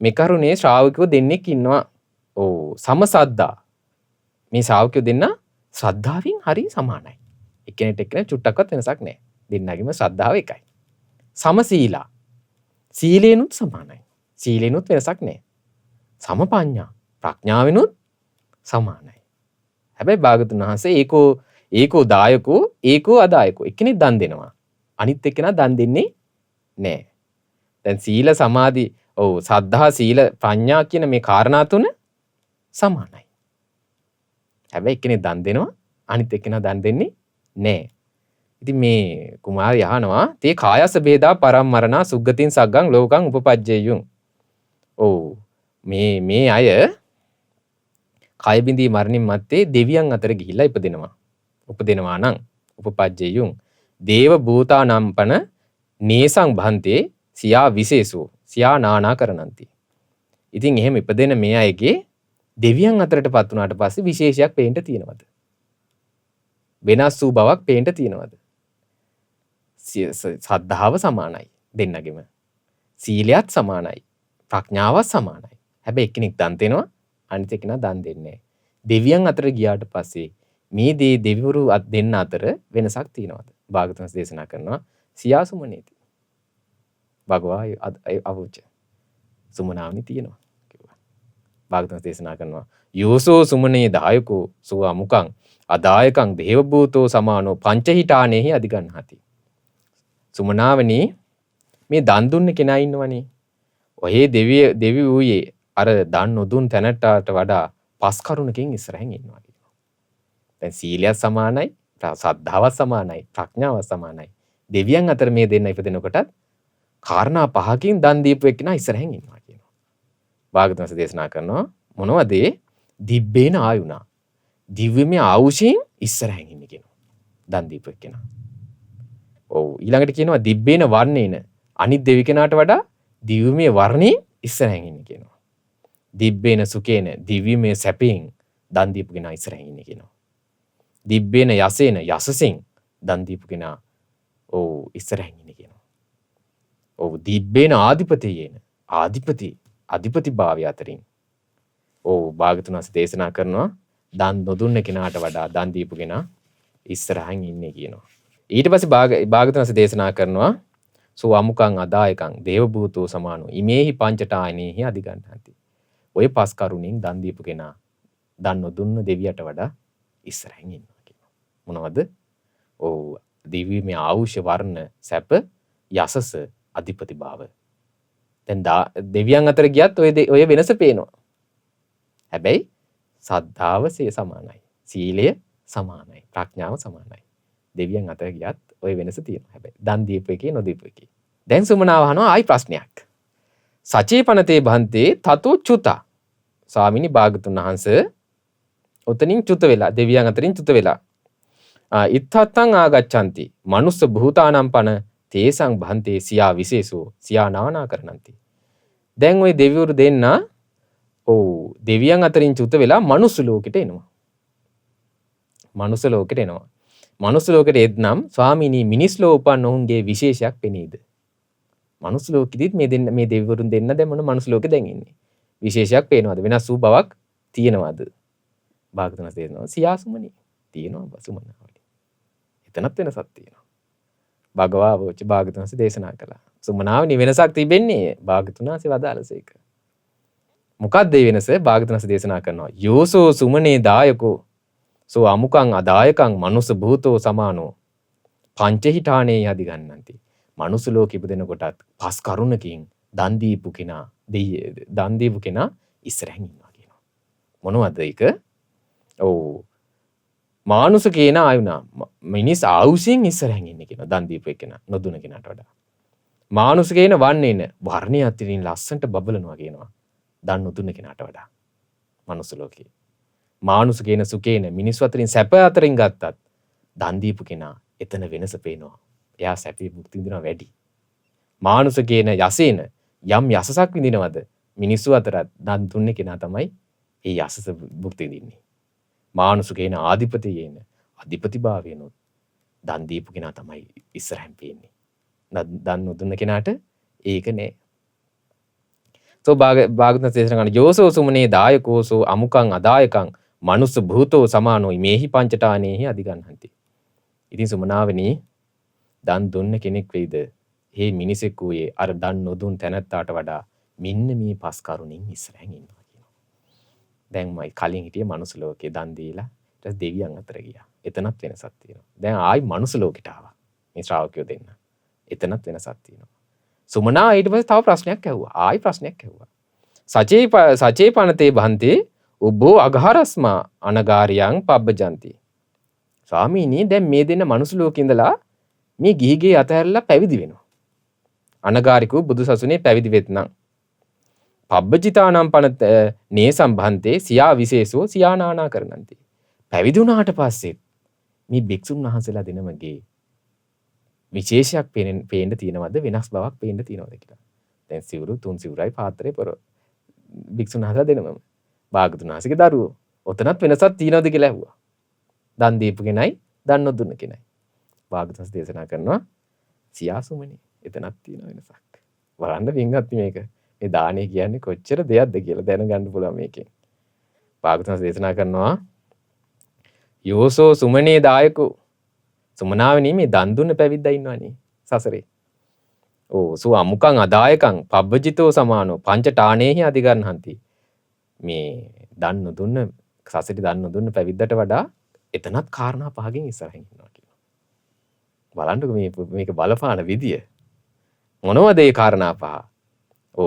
මේ කරුණේ ශ්‍රාවකයෝ දෙන්නෙක් ඉන්නවා. සමසද්දා. මේ ශ්‍රාවකයෝ දෙන්න ශ්‍රද්ධාවෙන් හරි සමානයි. එක්කෙනෙක්ට එක්කෙනෙක් චුට්ටක්වත් වෙනසක් නැහැ. දෙන්නගෙම ශ්‍රද්ධාව එකයි. සමසීලා. සීලේනුත් සමානයි. සීලේනුත් වෙනසක් නැහැ. සමපඤ්ඤා. ප්‍රඥාවෙනුත් සමානයි. හැබැයි භාග්‍යවතුන් වහන්සේ ඒකෝ දායකෝ ඒකෝ අදායකෝ. එක්කෙනෙක් දන් දෙනවා. අනිත් එක්කෙනා දන් දෙන්නේ නැහැ. දැන් සීල සමාධි සද්ධා සීල ප්‍රඥා කියන මේ කාරණා තුන සමානයි. හැබැයි එක්කෙනෙක් දන් දෙනවා අනිත් එක්කෙනා දන් දෙන්නේ නැහැ. ඉතින් මේ කුමාරය අහනවා තේ කායස බේදා පරම්මරණා සුග්ගතින් සග්ගං ලෝකං උපපජ්ජේයුං. මේ අය කය බිඳී මරණින් මත්තේ දෙවියන් අතර ගිහිල්ලා උපදිනවා නම් උපපජ්ජේයුං දේව භූතානම්පන නේසං භන්තේ සියා විශේෂෝ සියා නානා කරනන්ති. ඉතින් එහෙම ඉපදෙන මේ අයගේ දෙවියන් අතරටපත් වුණාට පස්සේ විශේෂයක් පේන්න තියෙනවද? වෙනස් වූ බවක් පේන්න තියෙනවද? සද්ධාව සමානයි දෙන්නගෙම. සීලයත් සමානයි. ප්‍රඥාවත් සමානයි. හැබැයි එක්කෙනෙක් දන් දෙනවා අනිත් එක්කෙනා දන් දෙන්නේ නැහැ. දෙවියන් අතර ගියාට පස්සේ මේ දෙවිවරු දෙන්න අතර වෙනසක් තියෙනවද? භාග්‍යවතුන් දේශනා කරනවා සියා සුමනේති. භගවා අවුච සුමනාවනි තියෙනවා කිව්වා. භාග්‍යවතුන් දේශනා කරනවා යෝසෝ සුමනේ දායකෝ සුව අමුකං අදායකං දේව භූතෝ සමානෝ පංචහිතානේහි අධිගන්හති. සුමනාවනි මේ දන් දුන්න කෙනා ඉන්නවනේ. ඔහේ දෙවි වූයේ අර දන් නොදුන් තැනටට වඩා පස් කරුණකින් ඉස්සරහින් ඉන්නවා කියනවා. දැන් සීලයත් සමානයි, සද්ධාවත් සමානයි, ප්‍රඥාවත් සමානයි. දෙවියන් අතර මේ දෙන්න ඉපදෙනකොටත් කාරණා පහකින් දන් දීපු එක්කෙනා ඉස්සරහින් ඉන්නවා කියනවා. භාග්‍යවතුන් දේශනා කරනවා මොනවද? දිබ්බේන ආයුණා. දිව්‍යමය ආයුෂයෙන් ඉස්සරහින් ඉන්නේ කියනවා. දන් දීපු එක්කෙනා. ඊළඟට කියනවා දිබ්බේන වර්ණේන අනිත් දෙවි කෙනාට වඩා දිව්‍යමය වර්ණයෙන් ඉස්සරහින් ඉන්නේ කියනවා. දිබ්බේන සුකේන දිව්‍යමය සැපයෙන් දන් දීපු කෙනා ඉස්සරහින් ඉන්නේ කියනවා. දිබ්බේන යසේන යසසෙන් දන් දීපු කෙනා ඉස්සරහින් ඉන්නේ කියනවා. දිබ්බේන ආධිපතියේන අධිපති භාවය අතරින් භාග්‍යවතුන් වහන්සේ දේශනා කරනවා දන් නොදුන්න කෙනාට වඩා දන් දීපු කෙනා ඉස්සරහින් ඉන්නේ කියනවා. ඊට පස්සේ භාග්‍යවතුන් වහන්සේ දේශනා කරනවා සෝ අමුකං අදායකං දේව භූතෝ සමානෝ ඉමේහි පංචටායනේහි අධිගණ්ඨಂತಿ. ඔය පස් කරුණින් දන් දීපු කෙනා දන් නොදුන්න දෙවියට වඩා ඉස්සරහින් ඉන්නවා කියනවා. මොනවද? ඔව් දිව්‍යමය ආයුෂ වර්ණ සැප යසස අධිපති භාව. දැන් දෙවියන් අතර ගියත් ඔය වෙනස පේනවා. හැබැයි සද්ධාව සමානයි. සීලය සමානයි. ප්‍රඥාව සමානයි. දෙවියන් අතර ගියත් ඔය වෙනස තියෙනවා. හැබැයි දන් දීපු එකේ නොදීපු එකේ. දැන් සුමනාව අහනවා ආයි ප්‍රශ්නයක්. සචේපනතේ භන්තේ තතෝ චුතා. ස්වාමිනී භාගතුන් වහන්සේ ඔතනින් චුත වෙලා දෙවියන් අතරින් චුත වෙලා ඉත්තත්තං ආගච්ඡanti මනුස්ස භූතානම් පන තේසං භන්තේ සියා විශේෂෝ සියා නානා කරණන්ති. දැන් ওই දෙවිවරු දෙන්න දෙවියන් අතරින් චුත වෙලා මනුස්ස ලෝකෙට එනවා. මනුස්ස ලෝකෙට එනවා. මනුස්ස ලෝකෙට එද්නම් ස්වාමීනි මිනිස් ලෝ උපන් ඔවුන්ගේ විශේෂයක් පෙනීද? මනුස්ස ලෝකෙදිත් මේ දෙවිවරුන් දෙන්න දැන් මොන මනුස්ස ලෝකෙ දැන් ඉන්නේ. විශේෂයක් පේනවද? වෙනස් වූ බවක් තියෙනවද? භාගතුන් තේරෙනවා. සියාසුමනි තියෙනවා සුමනාවලි. එතනත් වෙනසක් තියෙනවා. භගවා වෝච භාගතුන් දේශනා කළා. සුමනාවනි වෙනසක් තිබෙන්නේ භාගතුන් වදාළසේක. මොකක්ද මේ වෙනස? භාගතුන් දේශනා කරනවා. යෝසෝ සුමනේ දායකෝ සෝ අමුකං අදායකං මනුස්ස භූතෝ සමානෝ පංචහිඨානේ යදි ගන්නන්ති. මනුස්ස ලෝකෙ ඉපදෙන කොටත් පස් කරුණකින් දන් දීපු කෙනා ඉස්සරහින් ඉන්නවා කියනවා. මොනවද ඒක? මානුස කෙනා ආයුනා මිනිස් ආයුෂෙන් ඉස්සරහින් ඉන්නේ කියනවා දන් දීපු කෙනා නොදුන කෙනාට වඩා. මානුස කෙන වන්නේන වර්ණය අතරින් ලස්සන්ට බබලනවා කියනවා දන් නොදුන කෙනාට වඩා. මනුස්ස ලෝකේ මානුස කෙන සුකේන මිනිස් අතරින් සැප අතරින් ගත්තත් දන් දීපු කෙනා එතන වෙනස පේනවා. එයා සැපේ භුක්ති විඳිනවා වැඩි. මානුස කෙන යසේන යම් යසසක් විඳිනවද මිනිස්සු අතර දන් දුන්නේ කෙනා තමයි ඒ යසස භුක්ති විඳින්නේ. මානුස කෙන ආධිපතියේන අධිපතිභාවයනොත් දන් දීපු කෙනා තමයි ඉස්සරහින් පේන්නේ. දන් නොදුන්න කෙනාට ඒක නෑ. සෝ භාගතුන් දේශනා කරන යෝසෝ සුමනේ දායකෝසෝ අමුකං අදායකං මනුස්ස භූතෝ සමානෝ මේහි පංචටානේහි අධිගණ්ඨಂತಿ. ඉතින් සුමනාවනි දන් දුන්න කෙනෙක් වෙයිද? මේ මිනිසෙක් වූයේ අර දන් නොදුන් තැනැත්තාට වඩා මෙන්න මේ පස් කරුණින් ඉස්සරහින් ඉන්නවා කියනවා. දැන් මයි කලින් හිටියේ මනුස්ස ලෝකේ දන් දීලා ඊට දෙවියන් අතර ගියා. එතනත් වෙනසක් තියෙනවා. දැන් ආයි මනුස්ස ලෝකෙට ආවා. මේ ශ්‍රාවකයෝ දෙන්න. එතනත් වෙනසක් තියෙනවා. සුමනා ඊට පස්සේ තව ප්‍රශ්නයක් ඇහුවා. ආයි ප්‍රශ්නයක් ඇහුවා. සචේපනතේ භන්තේ උබ්බෝ අඝාරස්මා අනගාරියං පබ්බජන්ති. ස්වාමීනි දැන් මේ දෙන්න මනුස්ස ලෝකේ ඉඳලා මේ ගිහිගේ අතහැරලා පැවිදි වෙනවා. අනගාരിකෝ බුදු සසුනේ පැවිදි වෙත්නම් පබ්බජිතානම් පන නේ සම්භන්තේ සියා විශේෂෝ සියා නානා කරණන්ති. පැවිදි වුණාට පස්සේ මේ භික්ෂුන් වහන්සේලා දෙනමගේ විශේෂයක් පේන්න තියෙනවද වෙනස් බවක් පේන්න තියෙනවද කියලා. දැන් සිවුරු 3 සිවුරයි පාත්‍රේ පොර භික්ෂුන් වහන්සේලා දෙනමම භාගතුන් වහන්සේගේ දරුවෝ. ඔතනත් වෙනසක් තියෙනවද කියලා ඇහුවා. දන් දීපු කෙනයි දන් නොදුන්න කෙනයි. භාගතුන් වහන්සේ දේශනා කරනවා සියාසුමනේ එතනක් තියෙන වෙනසක්. බලන්න පින්වත් මේක. මේ දානේ කියන්නේ කොච්චර දෙයක්ද කියලා දැනගන්න පුළුවන් මේකෙන්. භාගතුන් වහන්සේ දේශනා කරනවා යෝසෝ සුමනේ දායකෝ සුමනාවනි මේ දන් දුන්න පැවිද්දා ඉන්නවනේ සසරේ. සු අමුකං අදායකං පබ්බජිතෝ සමානෝ පංචටානේහි අධිගණ්ඨಂತಿ. මේ දන් නොදුන්න සසරේ දන් නොදුන්න පැවිද්දට වඩා එතනත් කාරණා පහකින් ඉස්සරහින් ඉන්නවා කියනවා. බලන්නකො මේක බලපාන විදිය. මොනවද ඒ කාරණා පහ?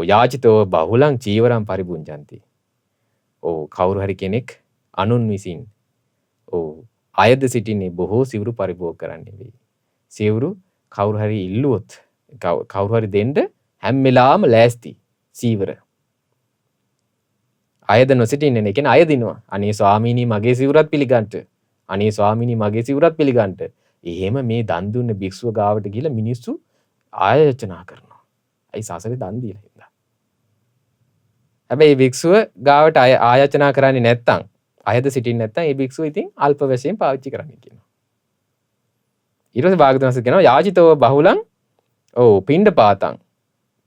යාචිතෝ බහුලං චීවරං පරිභුංජಂತಿ. කවුරු හරි කෙනෙක් අනුන් විසින් අයද සිටින්නේ බොහෝ සිවුරු පරිභෝග කරන්නේ වෙයි. සිවුරු කවුරු හරි ඉල්ලුවොත් කවුරු හරි දෙන්න හැම වෙලාවම ලෑස්ති සීවර. අයද නොසිටින්නේ නේ කියන්නේ අය දිනවා. අනේ ස්වාමීනි මගේ සිවුරත් පිළිගන්න. අනේ ස්වාමීනි මගේ සිවුරත් පිළිගන්න. එහෙම මේ දන් දුන්න භික්ෂුව ගාවට ගිහලා මිනිස්සු ආයචනා කරනවා. අයි සාසරේ දන් දීලා හින්දා. හැබැයි භික්ෂුව ගාවට ආයචනා කරන්නේ නැත්තම් අයද සිටින්නේ නැත්තම් ඒ භික්ෂුව ඉතින් අල්ප වශයෙන් පාවිච්චි කරන්න කියනවා. ඊට පස්සේ භාගතුන් වහන්සේ කියනවා යාචිතෝ බහුලං පිණ්ඩ පාතං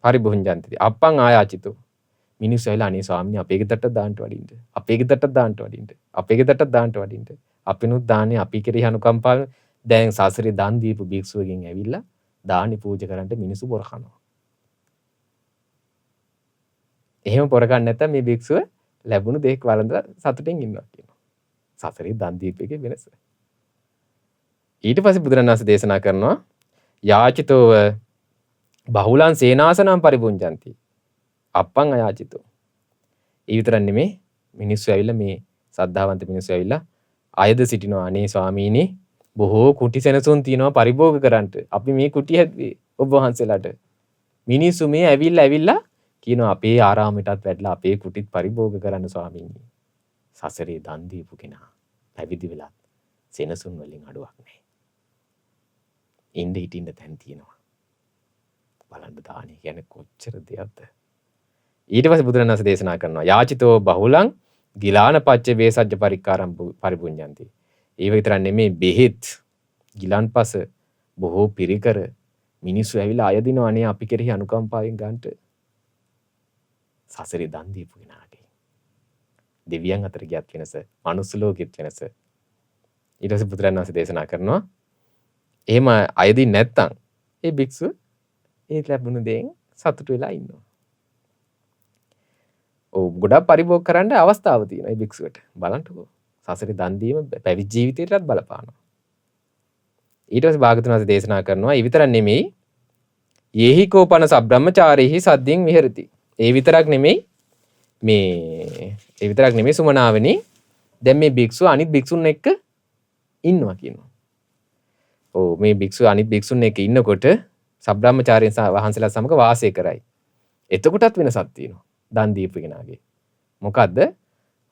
පරිභුංජಂತಿ. අප්පං ආයාචිතෝ. මිනිස්සු ඇවිල්ලා අනේ ස්වාමීනි අපේ ගෙදරට දාන්න වඩින්න. අපේ ගෙදරට දාන්න වඩින්න. අපේ ගෙදරට දාන්න වඩින්න. අපිනුත් දාන්නේ අපි කෙරෙහි අනුකම්පාව. දැන් සාසරේ දන් දීපු භික්ෂුවගෙන් ඇවිල්ලා දානි පූජා කරන්න මිනිස්සු පොර කනවා. එහෙම පොර කන්නේ නැත්නම් මේ භික්ෂුව ලැබුණු දෙයක් වළඳලා සතුටින් ඉන්නවා කියනවා. සසරේ දන් දීපේකේ වෙනස. ඊට පස්සේ බුදුරණන් වහන්සේ දේශනා කරනවා යාචිතෝව බහුලං සේනාසනං පරිපුංජಂತಿ. අප්පං අයාචිතෝ. ඒ විතරක් නෙමේ මිනිස්සු ඇවිල්ලා මේ සද්ධාවන්ත මිනිස්සු ඇවිල්ලා අයද සිටිනවා අනේ ස්වාමීනි බොහෝ කුටි සෙනසුන් තියෙනවා පරිභෝග කරන්නට. අපි මේ කුටි හැදුවේ ඔබ වහන්සේලාට. මිනිස්සු මේ ඇවිල්ලා කියනවා අපේ ආරාමයටත් වැඩලා අපේ කුටිත් පරිභෝග කරන්න ස්වාමීනි. සසරේ දන් දීපු කෙනා පැවිදි වෙලත් සෙනසුන් වලින් අඩුවක් නැහැ. ඉන්න හිටින්න තැන් තියෙනවා. බලන්න දානේ කියන්නේ කොච්චර දෙයක්ද. ඊට පස්සේ බුදුරණන් වහන්සේ දේශනා කරනවා යාචිතෝ බහුලං ගිලාන පච්ච වේසජ්ජ පරික්කාරම් පරිපුඤ්ඤಂತಿ. ඒ විතරක් නෙමේ බෙහෙත් ගිලන්පස බොහෝ පිරිකර මිනිස්සු ඇවිල්ලා අයදිනවා අනේ අපි කෙරෙහි අනුකම්පාවෙන් ගන්නට. සසරේ දන් දීපු කෙනාගේ දෙවියන් අතර ගියත් වෙනස, මනුස්ස ලෝකෙත් වෙනස. ඊට පස්සේ බුදුරණන් වහන්සේ දේශනා කරනවා එහෙම අයදින් නැත්තම් ඒ භික්ෂුව ඒ ලැබුණු දෙයින් සතුටු වෙලා ඉන්නවා. ඔව් ගොඩක් පරිභෝග කරන්න අවස්ථාව තියෙනවා මේ භික්ෂුවට. බලන්නකෝ. සසරේ දන් දීම පැවිදි ජීවිතයටත් බලපානවා. ඊට පස්සේ භාගතුන් වහන්සේ දේශනා කරනවා ඒ විතරක් නෙමෙයි යේහි කෝපන සබ්‍රහ්මචාරීහි සද්දින් විහෙරති. ඒ විතරක් නෙමෙයි සුමනාවනි දැන් මේ භික්ෂුව අනිත් භික්ෂුන් එක්ක ඉන්නවා කියනවා. ඔව් මේ භික්ෂුව අනිත් භික්ෂුන් එක්ක ඉන්නකොට සබ්‍රහ්මචාරීන් වහන්සේලා සමග වාසය කරයි. එතකොටත් වෙනසක් තියෙනවා. දන් දීපු කෙනාගේ. මොකද්ද?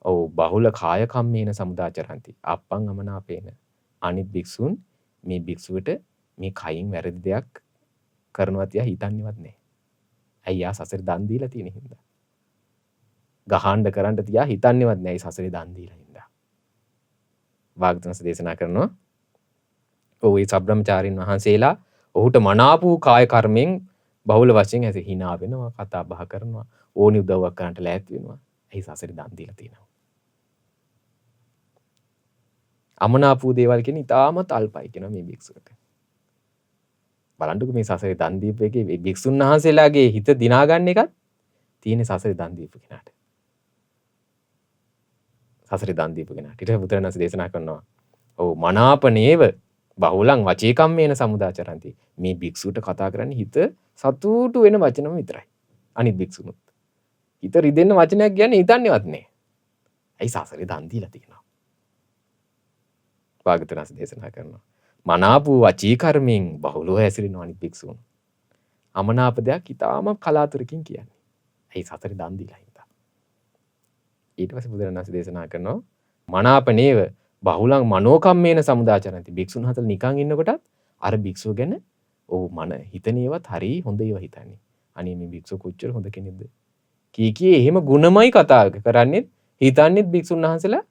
ඔව් බහුල කාය කම්මේන සමුදාචරಂತಿ. අප්පං අමනාපේන. අනිත් භික්ෂුන් මේ භික්ෂුවට මේ කයින් වැරදි දෙයක් කරනවා තියා හිතන්නේවත් නැහැ. අයියා සසරේ දන් දීලා තියෙන හින්දා. ගහන්න කරන්න තියා හිතන්නේවත් නැහැ සසරේ දන් දීලා හින්දා. වාග්දනස දේශනා කරනවා. ඔව් ඒ සබ්‍රහ්මචාරින් වහන්සේලා ඔහුට මනාපූ කාය කර්මෙන් බහුල වශයෙන් ඇස hina වෙනවා, කතා බහ කරනවා, ඕනි උදව්වක් කරන්නට ලෑස්ති වෙනවා. එහි සසරේ දන් දීලා තියෙනවා. අමනාපූ දේවල් කියන්නේ ඉතාමත් අල්පයි කියනවා මේ භික්ෂුවට. බලන්නකෝ මේ සසරේ දන් දීපු එකේ මේ භික්ෂුන් වහන්සේලාගේ හිත දිනා ගන්න එකත් තියෙන සසරේ දන් දීපු කෙනාට. සසරේ දන් දීපු කෙනාට. ඊට බුදුරණන් වහන්සේ දේශනා කරනවා. ඔව් මනාපනේව බහුලං වචේකම්මේන සමුදාචරಂತಿ. මේ භික්ෂුවට කතා කරන්නේ හිත සතුටු වෙන වචනම විතරයි. අනිත් භික්ෂුනුත්. හිත රිදෙන්න වචනයක් කියන්නේ හිතන්නේවත් නැහැ. ඇයි සසරේ දන් දීලා තියෙනවා. භාගතුන් වහන්සේ දේශනා කරනවා. මනාපූ වචී කර්මෙන් බහුලව හැසිරෙන අනිත් භික්ෂුන්. අමනාප දෙයක් ඊටාම කලාතුරකින් කියන්නේ. ඇයි සසරේ දන් දීලා හින්දා. ඊට පස්සේ බුදුරණන් වහන්සේ දේශනා කරනවා මනාපනේව බහුලං මනෝකම්මේන සමුදාචරಂತಿ. භික්ෂුන් හතර නිකන් ඉන්නකොටත් අර භික්ෂුව ගැන මන හිතනේවත් හරි හොඳ ඒවා හිතන්නේ. අනේ මේ භික්ෂුව කොච්චර හොඳ කෙනෙක්ද. කී එහෙම ගුණමයි කතා කරන්නේ හිතන්නේ භික්ෂුන් වහන්සේලා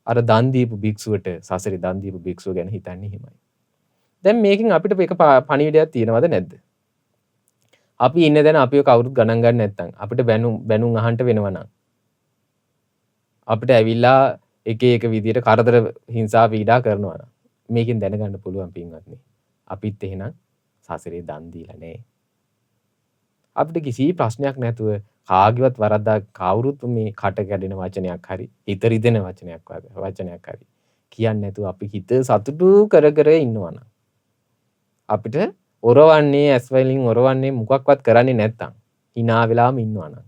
අර දන් දීපු භික්ෂුවට සසරේ දන් දීපු භික්ෂුව ගැන හිතන්නේ එහෙමයි. දැන් මේකෙන් අපිට එක පණිවිඩයක් තියෙනවද නැද්ද? අපි ඉන්න දැන අපිව කවුරුත් ගණන් ගන්න නැත්නම් අපිට බැනුම් අහන්න වෙනවා නම් අපිට ඇවිල්ලා එක විදියට කරදර හිංසා පීඩා කරනවා නම් මේකෙන් දැනගන්න පුළුවන් පින්වත්නි. අපිත් එහෙනම් සසරේ දන් දීලා නැහැ. අපිට කිසි ප්‍රශ්නයක් නැතුව කාගේවත් වරද්දක් කවුරුත් මේ කට කැඩෙන වචනයක් හරි හිත රිදෙන වචනයක් හරි කියන්නේ නැතුව අපි හිත සතුටු කර ඉන්නවා නම් අපිට ඔරවන්නේ ඇස් වලින් ඔරවන්නේ මොකක්වත් කරන්නේ නැත්තම් hina වෙලාම ඉන්නවා නම්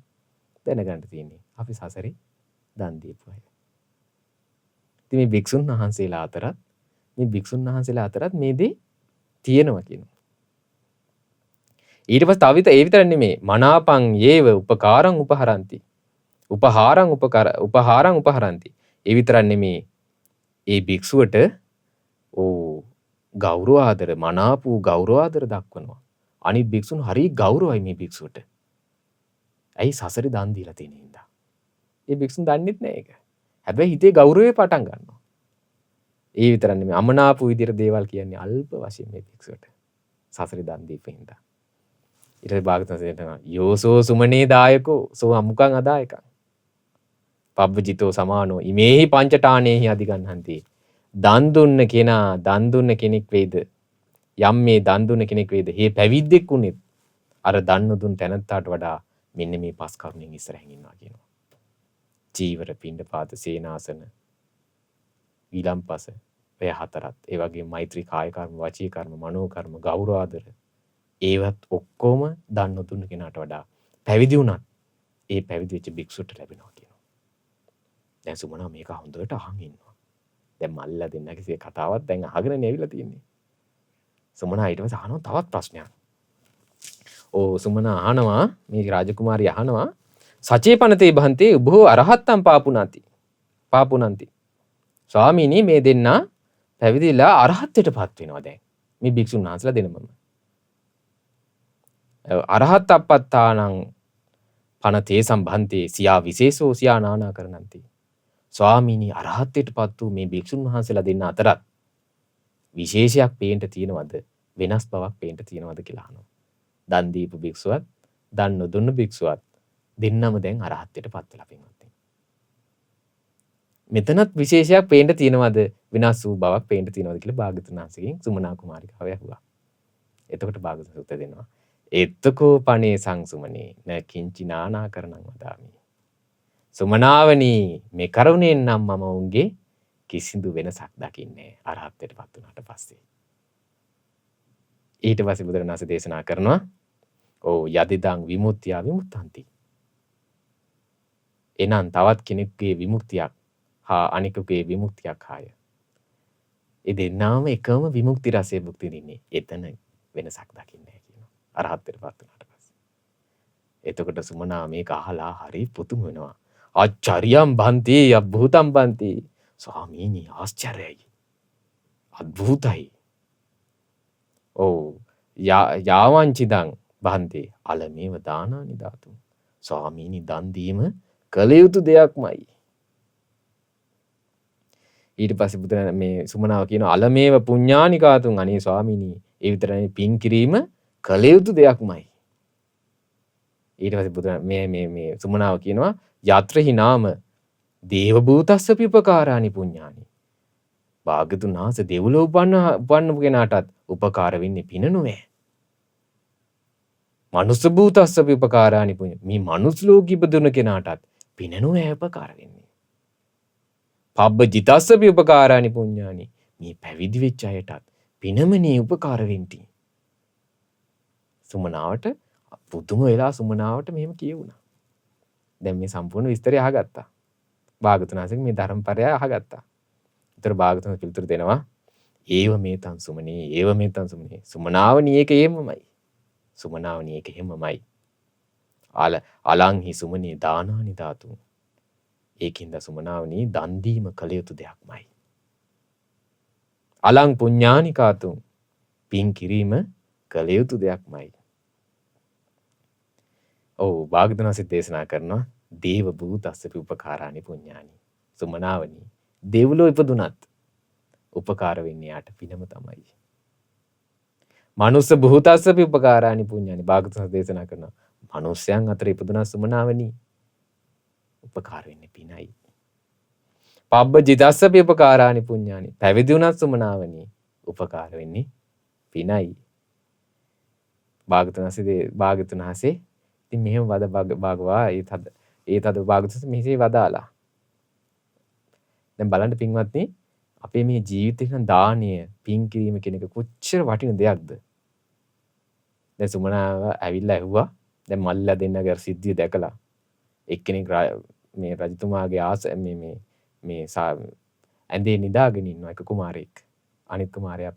දැනගන්න තියෙන්නේ අපි සසරේ දන් දීපු අය. ඉතින් මේ භික්ෂුන් වහන්සේලා අතරත් මේ දේ තියෙනවා කියනවා. ඊට පස්සේ තව ඒ විතර නෙමේ මනාපං යේව උපකාරං උපහරಂತಿ. උපහාරං උපහරಂತಿ. ඒ විතරක් නෙමේ ඒ භික්ෂුවට ගෞරව ආදර මනාපූ ගෞරව ආදර දක්වනවා. අනිත් භික්ෂුන් හරි ගෞරවයි මේ භික්ෂුවට. ඇයි සසරේ දන් දීලා තියෙන හින්දා. ඒ භික්ෂුන් දන්නෙත් නෑ ඒක. හැබැයි හිතේ ගෞරවය පටන් ගන්නවා. ඒ විතරක් නෙමෙයි අමනාප විදියට දේවල් කියන්නේ අල්ප වශයෙන් මේ භික්ෂුවට. සසරේ දන් දීපු හින්දා. ඊට පස්සේ භාගතුන් කියනවා යෝසෝ සුමනේ දායකෝ සෝ අමුකං අදායකං. පබ්බජිතෝ සමානෝ ඉමේහි පංචටානේහි අධිගන්හන්ති. දන් දුන්න කෙනෙක් වේද යම් මේ දන් දුන්න කෙනෙක් වේද හේ පැවිද්දෙක් උනේත් අර දන් නොදුන් තැනත්තාට වඩා මෙන්න මේ 5 කරුණෙන් ඉස්සරහින් ඉන්නවා කියනවා. චීවර, පිණ්ඩපාත, සේනාසන, ඊළම්පස ඔය හතරත්. ඒ වගේ මෛත්‍රී කාය කර්ම, වාචික කර්ම, මනෝ කර්ම, ගෞරව ආදර ඒවත් ඔක්කොම දන් නොදුන්න කෙනාට වඩා පැවිදි වුණත් ඒ පැවිදි වෙච්ච භික්ෂුවට ලැබෙනවා කියනවා. දැන් සුමනා මේක හොඳට අහන් ඉන්නවා. දැන් මල්ලා දෙන්නගේ කතාවක් දැන් අහගෙන ඇවිල්ලා තියෙන්නේ. සුමනා ඊට පස්සේ අහනවා තවත් ප්‍රශ්නයක්. සුමනා අහනවා මේ රාජකුමාරිය අහනවා සචේපනතේ බහන්තේ උභෝ අරහත්තම් පාපුනන්ති. ස්වාමීනි මේ දෙන්නා පැවිදිලා අරහත්ත්වයට පත් වෙනවා දැන්. මේ භික්ෂුන් වහන්සේලා දෙනමම. අරහත් අපත්තානං පනතේ සම්බන්තේ සියා විශේෂෝ සියා නානා කරනන්ති. ස්වාමීනි අරහත්ත්වයට පත් වූ මේ භික්ෂුන් වහන්සේලා දෙන්න අතරත් විශේෂයක් පේන්න තියෙනවද? වෙනස් බවක් පේන්න තියෙනවද කියලා අහනවා. දන් දීපු භික්ෂුවත් දන් නොදුන්න භික්ෂුවත් දෙන්නම දැන් අරහත්ත්වයට පත් වෙලා පින්වත්නි. මෙතනත් විශේෂයක් පේන්න තියෙනවද? වෙනස් වූ බවක් පේන්න තියෙනවද කියලා භාග්‍යවතුන් වහන්සේගෙන් සුමනා කුමාරිකාව ඇහුවා. එතකොට භාග්‍යවතුන් සූත්‍රය දෙනවා. එත්තකෝ පනේ සංසුමනේ න කිංචි නානා කරණං වදාමි. සුමනාවනි මේ කරුණෙන් නම් මම උන්ගේ කිසිදු වෙනසක් දකින්නේ අරහත්ත්වයට පත් වුණාට පස්සේ. ඊට පස්සේ බුදුරණාහි දේශනා කරනවා යදිදං විමුක්තිය විමුක්තන්ති. එනං තවත් කෙනෙකුගේ විමුක්තියක් හා අනිකුගේ විමුක්තියක් හාය. ඒ දෙන්නාම එකම විමුක්ති රසයේ භුක්ති විඳින්නේ. එතන වෙනසක් දකින්නේ කියනවා. අරහත්ත්වයට පත් වුණාට පස්සේ. එතකොට සුමනා මේක අහලා හරි පුදුම වෙනවා. ආචාර්යම් බන්ති අභූතම් බන්ති. ස්වාමීනි ආශ්චර්යයි. අద్භූතයි. යාවංචිදං බන්ති අලමේව දානානි දාතු. ස්වාමීනි දන් දීම කළ යුතු දෙයක්මයි. ඊට පස්සේ බුදුරජාණන් මේ සුමනාව කියන අලමේව පුඤ්ඤානි කාතුන් අනේ ස්වාමීනි ඒ විතරයි පින් කිරීම කළ යුතු දෙයක්මයි. ඊට පස්සේ බුදුරජාණන් මේ සුමනාව කියනවා යත්‍රහි නාම දේව භූතස්සපි උපකාරානි පුඤ්ඤානි. භාග්‍යතුන් වහන්සේ දෙව්ලොව උපන්න කෙනාටත් උපකාර වෙන්නේ පින නෙවෙයි. මනුස්ස භූතස්සපි උපකාරානි පුඤ්ඤ. මේ මනුස්ස ලෝකෙ ඉපදුන කෙනාටත් පින නෙවෙයි උපකාර වෙන්නේ. පබ්බ ජිතස්සපි උපකාරානි පුඤ්ඤානි. මේ පැවිදි වෙච්ච අයටත් පිනමනේ උපකාර වෙන්නේ. සුමනාවට පුදුම වෙලා සුමනාවට මෙහෙම කියුණා. දැන් මේ සම්පූර්ණ විස්තරය අහගත්තා. භාග්‍යවතුන් වහන්සේගේ මේ ධර්මපරයය අහගත්තා. ඒතර භාග්‍යවතුන් පිළිතුරු දෙනවා. ඒව මේතං සුමනේ, ඒව මේතං සුමනේ. සුමනාවනි ඒක එහෙමමයි. සුමනාවනි ඒක එහෙමමයි. අලංහි සුමනේ දානානි ධාතු. ඒකින්ද සුමනාවනි දන් දීම කළ යුතු දෙයක්මයි. අලං පුඤ්ඤානි කාතුම් පින් කිරීම කළ යුතු දෙයක්මයි. භාග්‍යවතුන් වහන්සේ දේශනා කරනවා දේව භූතස්සපි උපකාරානි පුඤ්ඤානි. සුමනාවනි දෙව්ලොව ඉපදුනත් උපකාර වෙන්නේ යාට පිනම තමයි. මනුස්ස භූතස්සපි උපකාරානි පුඤ්ඤානි. භාග්‍යවතුන් වහන්සේ දේශනා කරනවා මනුස්සයන් අතර ඉපදුනා සුමනාවනි උපකාර වෙන්නේ පිනයි. පබ්බ ජිතස්සපි උපකාරානි පුඤ්ඤානි. පැවිදි වුණත් සුමනාවනි උපකාර වෙන්නේ පිනයි. භාග්‍යවතුන් වහන්සේ ඉතින් මෙහෙම වද භාගවා ඒත් අද භාග්‍යවතුන් මෙහිසේ වදාලා. දැන් බලන්න පින්වත්නි අපේ මේ ජීවිතේ දානය පින් කිරීම කියන එක කොච්චර වටින දෙයක්ද. දැන් සුමනාව ඇවිල්ලා ඇහුවා. දැන් මල්ලා දෙන්නගේ සිද්ධිය දැකලා එක්කෙනෙක් මේ රජතුමාගේ මේ ඇඳේ නිදාගෙන ඉන්නවා එක කුමාරයෙක්. අනිත් කුමාරයා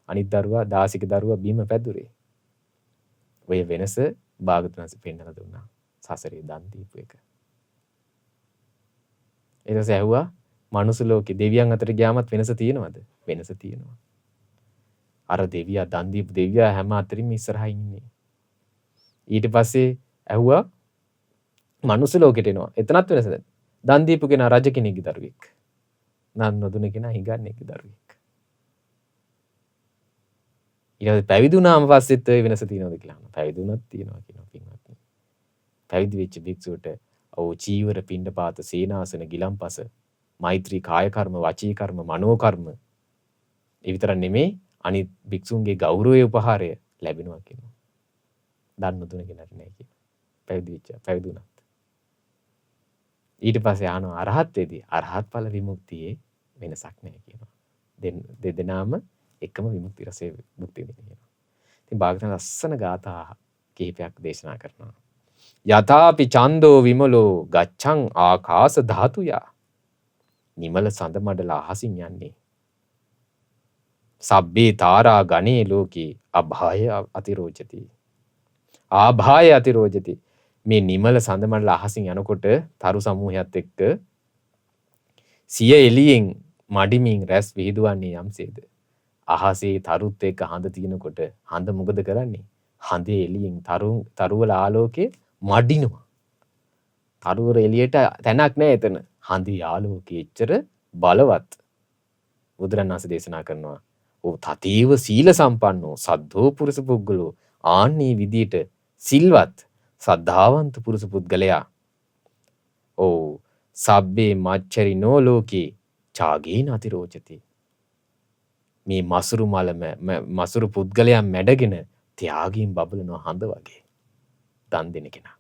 අනිත් දරුවා දාසික දරුවා බිම පැදුරේ. ඔය වෙනස භාග්‍යවතුන් වහන්සේ පෙන්නලා දුන්නා. සසරේ දන් දීපු එක. ඊට පස්සේ ඇහුවා මනුස්ස ලෝකේ දෙවියන් අතර ගියාමත් වෙනස තියෙනවද? වෙනස තියෙනවා. අර දෙවියා දන් දීපු දෙවියා හැම අතරින්ම ඉස්සරහින් ඉන්නේ. ඊට පස්සේ ඇහුවා මනුස්ස ලෝකෙට එනවා. එතනත් වෙනසද? දන් දීපු කෙනා රජ කෙනෙක්ගේ දරුවෙක්. දන් නොදුන කෙනා හිඟන්නෙක්ගේ දරුවෙක්. ඊට පැවිදි වුණාම පස්සෙත් ඔය වෙනස තියෙනවද කියලා අහනවා. පැවිදි වුණත් තියෙනවා කියනවා පින්වත්නි. පැවිදි වෙච්ච භික්ෂුවට චීවර, පිණ්ඩපාත, සේනාසන, ගිලම්පස, මෛත්‍රී කාය කර්ම, වචී කර්ම, මනෝ කර්ම ඒ විතර නෙමෙයි අනිත් භික්ෂුන්ගේ ගෞරවය උපහාරය ලැබෙනවා කියනවා. දන් නොදුන කෙනාට නෑ කියනවා. පැවිදි වුණත්. ඊට පස්සේ ආනවා අරහත්වේදී අරහත් ඵල විමුක්තියේ වෙනසක් නෑ කියනවා. දෙදෙනාම එකම විමුක්ති රසයේ භුක්ති විඳිනවා. ඉතින් භාගතුන් ලස්සන ගාථා කිහිපයක් දේශනා කරනවා. යථාපි චන්දෝ විමලෝ ගච්ඡං ආකාශ ධාතුයා. නිමල සඳ මඩල අහසින් යන්නේ. සබ්බේ තාරා ගණේ ලෝකේ අභාය අතිරෝචති. ආභාය අතිරෝචති. මේ නිමල සඳ මඩල අහසින් යනකොට තරු සමූහයත් එක්ක සිය එළියෙන් මඩිමින් රැස් විහිදුවන්නේ යම්සේද. අහසේ තරුත් එක්ක හඳ තියෙනකොට හඳ මොකද කරන්නේ? හඳේ එළියෙන් තරුවල ආලෝකේ මඩිනවා. තරුවර එළියට තැනක් නැහැ එතන. හඳේ ආලෝකයේ එච්චර බලවත්. බුදුරණාහි දේශනා කරනවා. "ඕ තතේව සීල සම්පන්නෝ සද්ධෝ පුරුෂ පුද්ගලෝ." ආන්නේ විදියට සිල්වත් සද්ධාවන්ත පුරුෂ පුද්ගලයා. "ඕ සබ්බේ මච්චරිනෝ ලෝකේ ඡාගේන අතිරෝචති." මේ මසුරු පුද්ගලයන් මැඩගෙන ත්‍යාගයෙන් බබලනවා හඳ වගේ. දන් දෙන කෙනා.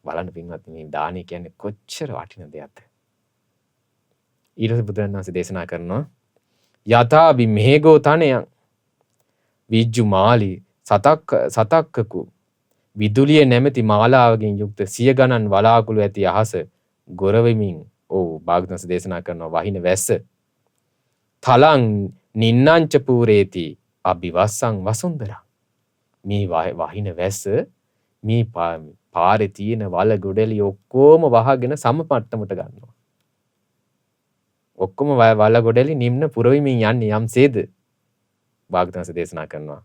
බලන්න පින්වත්නි මේ දානය කියන්නේ කොච්චර වටින දෙයක්ද. ඊට පස්සේ බුදුරණාහි දේශනා කරනවා යථාබි මෙහෙගෝ තනයන් විජ්ජු මාලි සතක්කකු විදුලිය නැමැති මාලාවකින් යුක්ත සිය ගණන් වලාකුළු ඇති අහස ගොරවෙමින් භාගතුන් දේශනා කරනවා වහින වැස්ස තලං නින්නංච පූරේති අභිවස්සං වසුන්දරා. මේ වහින වැස්ස මේ පාරේ තියෙන වල ගොඩලි ඔක්කොම වහගෙන සමපට්ටමට ගන්නවා. ඔක්කොම වල ගොඩලි නිම්න පුරවිමින් යන්නේ යම්සේද. භාගතුන් දේශනා කරනවා.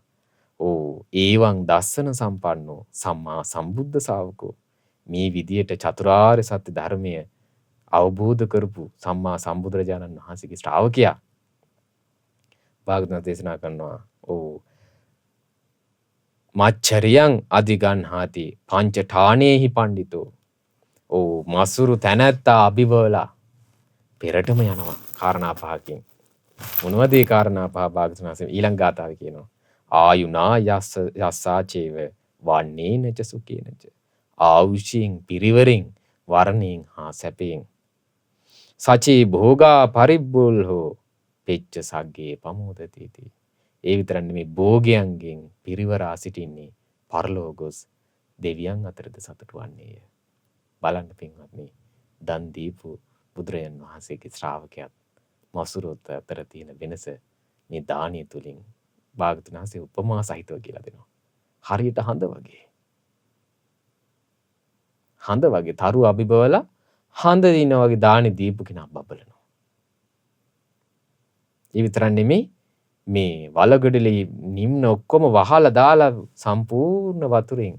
ඒවං දස්සන සම්පන්නෝ සම්මා සම්බුද්ධ ශාවකෝ. මේ විදියට චතුරාර්ය සත්‍ය ධර්මය අවබෝධ කරපු සම්මා සම්බුදුරජාණන් වහන්සේගේ ශ්‍රාවකයා භාගතුන් දේශනා කරනවා. මච්චරියං අධිගන්හාති පංච ඨානේහි පණ්ඩිතෝ. මසුරු තැනැත්තා අභිවලා පෙරටම යනවා කාරණා පහකින්. මොනවද ඒ කාරණා පහ? භාගතුන් වහන්සේ ඊළඟ ගාථාවේ කියනවා. ආයුනා යස්සාචේව වන්නේනච සුකේනච. ආයුෂයෙන් පිරිවරෙන් වර්ණයෙන් හා සැපයෙන්. සචේ භෝගා පරිබ්බුල්හෝ පෙච්ච සග්ගේ පමෝදතිති. ඒ විතරක් නෙමෙයි භෝගයන්ගෙන් පිරිවරා සිටින්නේ පරලෝ ගොස් දෙවියන් අතරද සතුටු වන්නේය. බලන්න පින්වත්නි, දන් දීපු බුදුරජාණන් වහන්සේගේ ශ්‍රාවකයන් මසුරුත් අතර තියෙන වෙනස මේ දානිය තුලින් භාගතුන් වහන්සේ උපමා සහිතව කියලා දෙනවා. හරියට හඳ වගේ. හඳ වගේ තරු අභිබවලා හඳ දින වගේ දානි දීපු කෙනා බබලනවා. ඒ විතරක් නෙමෙයි මේ වලගඩලි නිම්න ඔක්කොම වහලා දාලා සම්පූර්ණ වතුරෙන්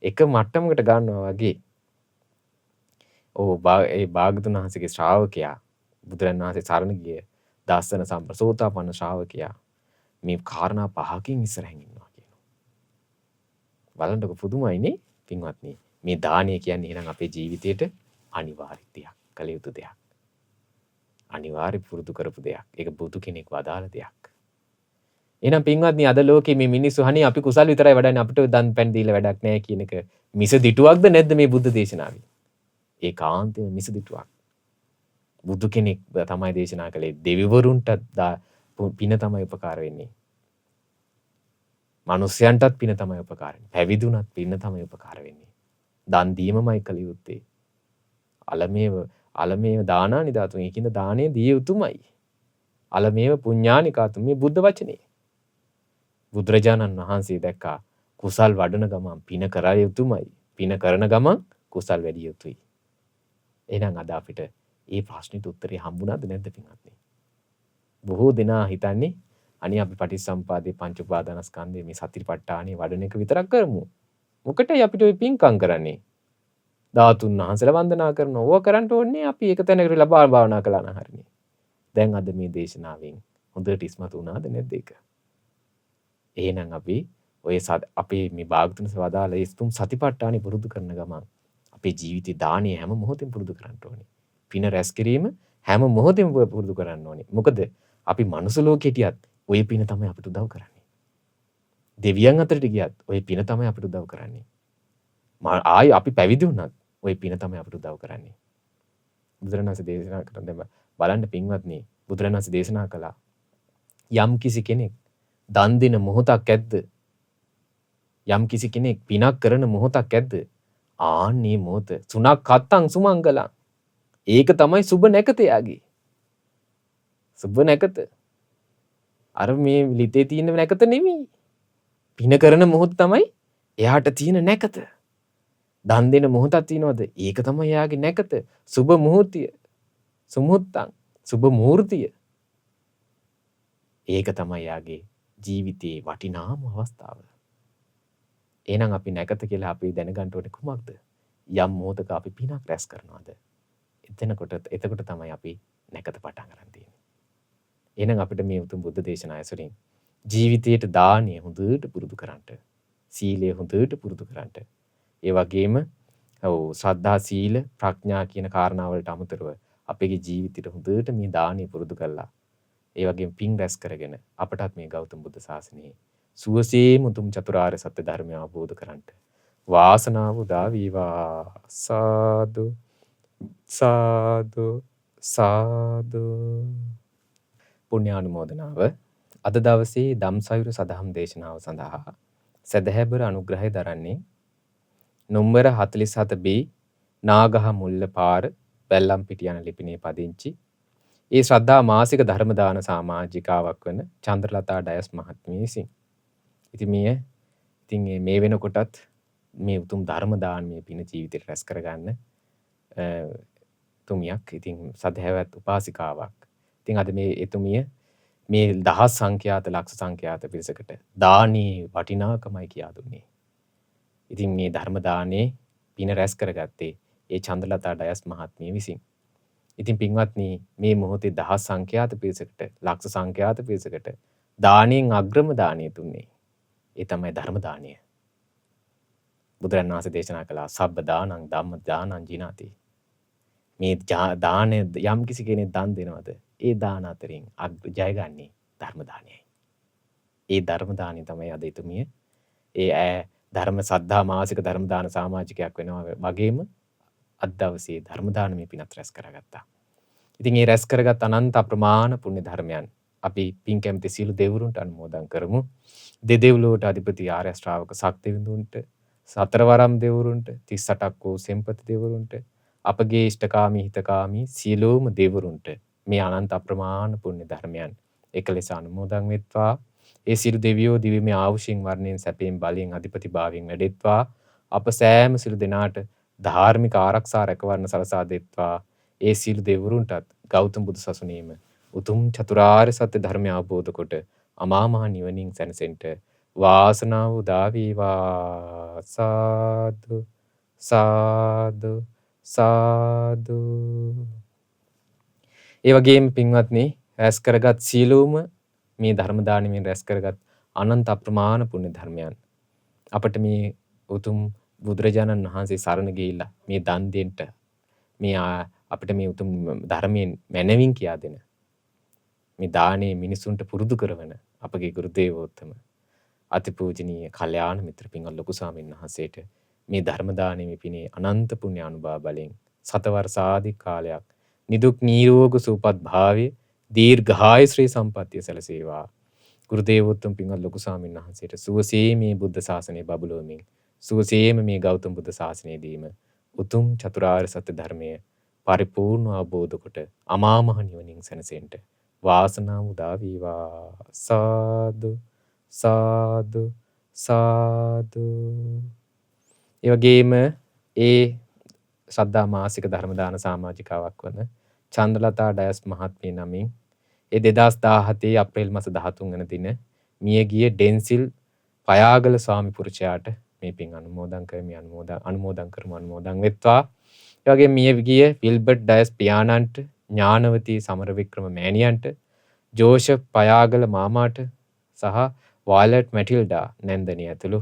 එක මට්ටමකට ගන්නවා වගේ. ඒ භාගතුන් වහන්සේගේ ශ්‍රාවකයා බුදුරන් වහන්සේ සරණ ගිය දස්සන සම්ප්‍රසෝතාපන්න ශ්‍රාවකයා මේ කාරණා පහකින් ඉස්සරහින් ඉන්නවා කියනවා. බලන්නකො පුදුමයිනේ පින්වත්නි. මේ දානය කියන්නේ එහෙනම් අපේ ජීවිතේට අනිවාර්ය දෙයක්, කළ යුතු දෙයක්. අනිවාර්ය පුරුදු කරපු දෙයක්. ඒක බුදු කෙනෙක් වදාළ දෙයක්. එහෙනම් පින්වත්නි අද ලෝකේ මේ මිනිස්සු හනේ අපි කුසල් විතරයි වඩන්නේ අපිට දන් පැන් දීලා වැඩක් නැහැ කියන එක මිස දිටුවක්ද නැද්ද මේ බුද්ධ දේශනාවේ? ඒකාන්තයෙන්ම මිස දිටුවක්. බුදු කෙනෙක් තමයි දේශනා කළේ දෙවිවරුන්ට පින තමයි උපකාර වෙන්නේ. මිනිස්යන්ටත් පින තමයි උපකාර වෙන්නේ. පැවිදුණත් පින තමයි උපකාර වෙන්නේ. දන් දීමමයි කළ යුත්තේ. අලමේව දානානි ධාතුන්. ඒකින්ද දානේ දිය යුතුමයි. අලමේව පුඤ්ඤානි කාතු. මේ බුද්ධ වචනේ. බුදුරජාණන් වහන්සේ දැක්කා කුසල් වඩන ගමන් පින කරා යුතුමයි. පින කරන ගමන් කුසල් වැඩි යුතුයි. එහෙනම් අද අපිට මේ ප්‍රශ්නෙට උත්තරේ හම්බුණාද නැද්ද පින්වත්නි? බොහෝ දෙනා හිතන්නේ අනේ අපි පටිච්චසමුපාදේ පංච උපාදානස්කන්ධයේ මේ සතිපට්ඨානෙ වඩන එක විතරක් කරමු. මොකටයි අපිට ওই පින්කම් කරන්නේ? ධාතුන් වහන්සේලා වන්දනා කරනවා. ඕවා කරන්න ඕනේ අපි එක තැනකට ලබා භාවනා කළා නම් හරිනේ. දැන් අද මේ දේශනාවෙන් හොඳට ඉස්මතු වුණාද නැද්ද ඒක? එහෙනම් අපි අපේ මේ භාගතුන් සවදාලා ඒ තුන් සතිපට්ඨානෙ පුරුදු කරන ගමන් අපේ ජීවිතේ දානීය හැම මොහොතෙම පුරුදු කරන්න ඕනේ. පින රැස් කිරීම හැම මොහොතෙම පුරුදු කරන්න ඕනේ. මොකද අපි මනුස්ස ලෝකෙ හිටියත් ඔය පින තමයි අපිට උදව් කරන්නේ. දෙවියන් අතරට ගියත් ඔය පින තමයි අපිට උදව් කරන්නේ. ආයි අපි පැවිදි වුණත් ඔය පින තමයි අපිට උදව් කරන්නේ. බුදුරණවහන්සේ දේශනා කරන දැන් බලන්න පින්වත්නි, බුදුරණවහන්සේ දේශනා කළා යම් කිසි කෙනෙක් දන් දෙන මොහොතක් ඇද්ද? යම් කිසි කෙනෙක් පිනක් කරන මොහොතක් ඇද්ද? ආන්නේ මොහොත සුණක් හත්තං සුමංගලං. ඒක තමයි සුබ නැකත යාගේ. සුබ නැකත. අර මේ ලිතේ තියෙන නැකත නෙමෙයි. පින කරන මොහොත තමයි එයාට තියෙන නැකත. දන් දෙන මොහොතක් තියෙනවද? ඒක තමයි එයාගේ නැකත. සුබ මුහූර්තිය. සුමුත්තං. සුබ මුහූර්තිය. ඒක තමයි එයාගේ ජීවිතයේ වටිනාම අවස්ථාව. එහෙනම් අපි නැකත කියලා අපි දැනගන්න ඕනේ කුමක්ද? යම් මොහොතක අපි පිනක් රැස් කරනවාද? එතකොට තමයි අපි නැකත පටන් ගන්න තියෙන්නේ. එහෙනම් අපිට මේ උතුම් බුද්ධ දේශනාව ඇසුරින් ජීවිතයට දානය හොඳට පුරුදු කරන්නට, සීලය හොඳට පුරුදු කරන්නට, ඒ වගේම ශ්‍රද්ධා සීල ප්‍රඥා කියන කාරණා වලට අමතරව අපේ ජීවිතයට හොඳට මේ දානය පුරුදු කරලා, ඒ වගේම පින් රැස් කරගෙන අපටත් මේ ගෞතම බුද්ධ ශාසනයේ සුවසේම උතුම් චතුරාර්ය සත්‍ය ධර්මය අවබෝධ කරගන්නට වාසනාව උදා වේවා. සාදු සාදු සාදු. පුණ්‍යානුමෝදනාව. අද දවසේ ධම්සයුර සදහම් දේශනාව සඳහා සදහැබර අනුග්‍රහය දරන්නේ නම්බර 47B නාගහ මුල්ල පාර වැල්ලම්පිටිය යන ලිපිනේ පදිංචි ඒ ශ්‍රද්ධා මාසික ධර්ම දාන සමාජිකාවක් වන චන්ද්‍රලතා ඩයස් මහත්මිය විසින්. ඉතින් මේ වෙනකොටත් මේ උතුම් ධර්ම දානමය පින ජීවිතේට රැස් කරගන්න තුමියක්. ඉතින් සදහැවත් උපාසිකාවක්. ඉතින් අද මේ එතුමිය මේ දහස් සංඛ්‍යාත ලක්ෂ සංඛ්‍යාත පිරිසකට දානී වටිනාකමයි කියා දුන්නේ. ඉතින් මේ ධර්ම දානේ පින රැස් කරගත්තේ ඒ චන්ද්‍රලතා ඩයස් මහත්මිය විසින්. ඉතින් පින්වත්නි, මේ මොහොතේ දහස් සංඛ්‍යාත පිරිසකට ලක්ෂ සංඛ්‍යාත පිරිසකට දාණයෙන් අග්‍රම දාණය දුන්නේ. ඒ තමයි ධර්ම දාණය. බුදුරණන් වහන්සේ දේශනා කළා සබ්බ දානං ධම්ම දානං ජිනාති. මේ දාන යම් කිසි කෙනෙක් දන් දෙනවද? ඒ දාන අතරින් ජයගන්නේ ධර්ම දානයයි. ඒ ධර්ම දානය තමයි අද එතුමිය ඒ ධර්ම සද්ධා මාසික ධර්ම දාන සමාජිකයක් වෙනවා වගේම අද දවසේ ධර්ම දානමය පිනත් රැස් කරගත්තා. ඉතින් ඒ රැස් කරගත් අනන්ත අප්‍රමාණ පුණ්‍ය ධර්මයන් අපි පින් කැමති සියලු දෙවිවරුන්ට අනුමෝදන් කරමු. දෙදෙව්ලොවට අධිපති ආර්ය ශ්‍රාවක ශක්තිවිඳුන්ට, සතරවරම් දෙවිවරුන්ට, 38ක් වූ සෙම්පති දෙවිවරුන්ට, අපගේ ඉෂ්ඨකාමී හිතකාමී සියලුම දෙවිවරුන්ට මේ අනන්ත අප්‍රමාණ පුණ්‍ය ධර්මයන් එකලෙස අනුමෝදන් වෙත්වා. ඒ සියලු දෙවියෝ දිව්‍යමය ආයුෂයෙන් වර්ණයෙන් සැපයෙන් බලයෙන් අධිපති භාවයෙන් වැඩෙත්වා. අප සෑම සියලු දෙනාට ධාර්මික ආරක්ෂා රැකවරණ සලසා දෙත්වා. ඒ සියලු දෙවිවරුන්ටත් ගෞතම බුදු සසුනේම උතුම් චතුරාර්ය සත්‍ය ධර්මය අවබෝධ කොට අමා මහ නිවනින් සැනසෙන්න වාසනාව උදා වේවා. සාදු සාදු සාදු. ඒ වගේම පින්වත්නි, රැස් කරගත් සීලෝම මේ ධර්ම දානමින් රැස් කරගත් අනන්ත අප්‍රමාණ පුණ්‍ය ධර්මයන් අපට මේ උතුම් බුදුරජාණන් වහන්සේ සරණ ගිහිල්ලා මේ දන් දෙන්න මේ අපිට මේ උතුම් ධර්මයෙන් මැනවින් කියා දෙන මේ දානේ මිනිසුන්ට පුරුදු කරවන අපගේ ගුරු දේවෝත්තම අතිපූජනීය කල්යාණ මිත්‍ර පින්වත් ලොකු ස්වාමීන් වහන්සේට මේ ධර්ම දානෙමි පිනේ අනන්ත පුණ්‍ය අනුභව බලෙන් සතවර්ෂාධික කාලයක් නිදුක් නිරෝග සුවපත් භාවයේ දීර්ඝායු ශ්‍රී සම්පත්තිය සැලසේවා. ගුරු දේවෝත්තම පින්වත් ලොකු ස්වාමීන් වහන්සේට සුවසේ මේ බුද්ධ ශාසනය බබළුවමින් සුවසේම මේ ගෞතම බුද්ධ ශාසනයේදීම උතුම් චතුරාර්ය සත්‍ය ධර්මය පරිපූර්ණ අවබෝධ කොට අමා මහ නිවනින් සැනසෙන්න වාසනාව උදා වේවා. සාදු සාදු සාදු. ඒ වගේම ඒ ශ්‍රද්ධා මාසික ධර්ම දාන සමාජිකාවක් වන චන්ද්‍රලතා ඩයස් මහත්මිය නමින් ඒ 2017 අප්‍රේල් මාස 13 වෙනි දින මියගිය ඩෙන්සිල් පයාගල ස්වාමි පුරුෂයාට මේ පින් අනුමෝදන් කරමි. අනුමෝදන් වෙත්වා. ඒ වගේම මියගිය විල්බර්ට් ඩයස් පියාණන්ට, ඥානවතී සමරවික්‍රම මෑණියන්ට, ජෝෂප් පයාගල මාමාට සහ වයලට් මැටිල්ඩා නැන්දනිය ඇතුළු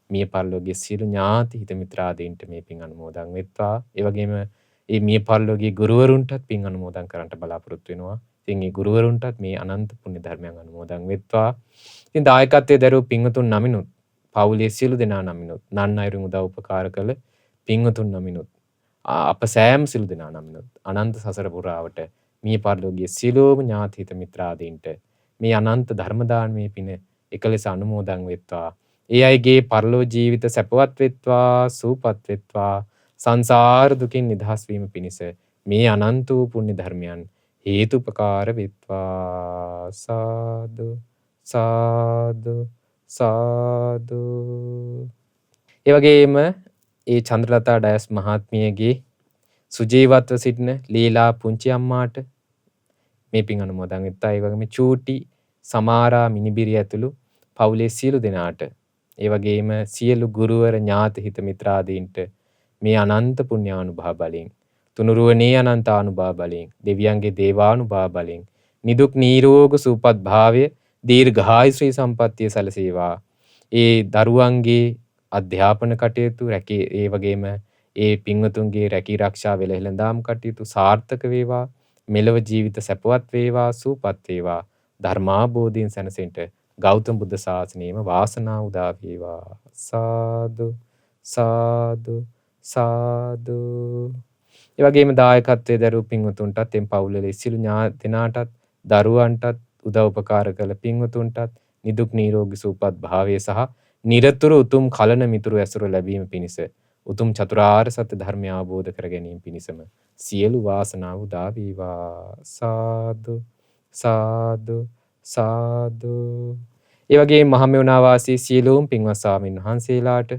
මිය පරලෝකීය සියලු ඥාති හිත මිත්‍රාදීන්ට මේ පින් අනුමෝදන් වෙත්වා. ඒ වගේම මේ මිය පරලෝකීය ගුරුවරුන්ටත් පින් අනුමෝදන් කරන්නට බලාපොරොත්තු වෙනවා. ඉතින් ඒ ගුරුවරුන්ටත් මේ අනන්ත පුණ්‍ය ධර්මයන් අනුමෝදන් වෙත්වා. ඉතින් දායකත්වයේ දරූ පින්වතුන් නමිනුත් පවුලේ සියලු දෙනා නමිනුත් නන් අයුරින් උදව් උපකාර කළ පින්වතුන් නමිනුත් අප සෑම සියලු දෙනා නමිනුත් අනන්ත සසර පුරාවට මිය පරලෝකීය සියලුම ඥාතිහිත මිත්‍රාදීන්ට මේ අනන්ත ධර්ම දානමේ පින එකලෙස අනුමෝදන් වෙත්වා. ඒ අයගේ පරලෝ ජීවිත සැපවත් වෙත්වා, සූපත් වෙත්වා. සංසාර දුකින් නිදහස් වීම පිණිස මේ අනන්ත වූ පුණ්‍ය ධර්මයන් හේතුපකාර වෙත්වා. සාදු සාදු සාදු. ඒ වගේම ඒ චන්ද්‍රලතා ඩයස් මහත්මියගේ සුජීවත්ව සිටින ලීලා පුංචි අම්මාට මේ පින් අනුමෝදන් වෙත්වා. ඒ වගේම චූටි සමාරා මිනිබිරි ඇතුළු පවුලේ සියලු දෙනාට, ඒ වගේම සියලු ගුරුවර ඥාති හිත මිත්‍රාදීන්ට මේ අනන්ත පුණ්‍යානුභාව බලයෙන්, තුනුරුවනේ අනන්තානුභාව බලයෙන්, දෙවියන්ගේ දේවානුභාව බලයෙන් නිදුක් නිරෝග සුවපත් භාවය දීර්ඝායු ශ්‍රී සම්පත්තිය සැලසේවා. ඒ දරුවන්ගේ අධ්‍යාපන කටයුතු රැකී, ඒ වගේම ඒ පින්වතුන්ගේ රැකී ආරක්ෂා වෙළඳාම් කටයුතු සාර්ථක වේවා. මෙලව ජීවිත සැපවත් වේවා, සූපත් වේවා. ධර්මාබෝධයෙන් සැනසෙන්න ගෞතම බුද්ධ ශාසනයේම වාසනාව උදා වේවා. සාදු සාදු සාදු. ඒ වගේම දායකත්වයේ දරූ පින්වතුන්ටත් එම් පවුලේ සියලු ඥාතීන්ටත් දරුවන්ටත් උදව් උපකාර කළ පින්වතුන්ටත් නිදුක් නිරෝගී සුවපත් භාවය සහ නිරතුරු උතුම් කලන මිතුරු ඇසුර ලැබීම පිණිස, උතුම් චතුරාර්ය සත්‍ය ධර්මය අවබෝධ කර ගැනීම පිණිසම සියලු වාසනාව උදා වේවා. සාදු සාදු සාදු. ඒ වගේම මහමෙවුනා වාසී සියලුම පින්වත් ස්වාමීන් වහන්සේලාට,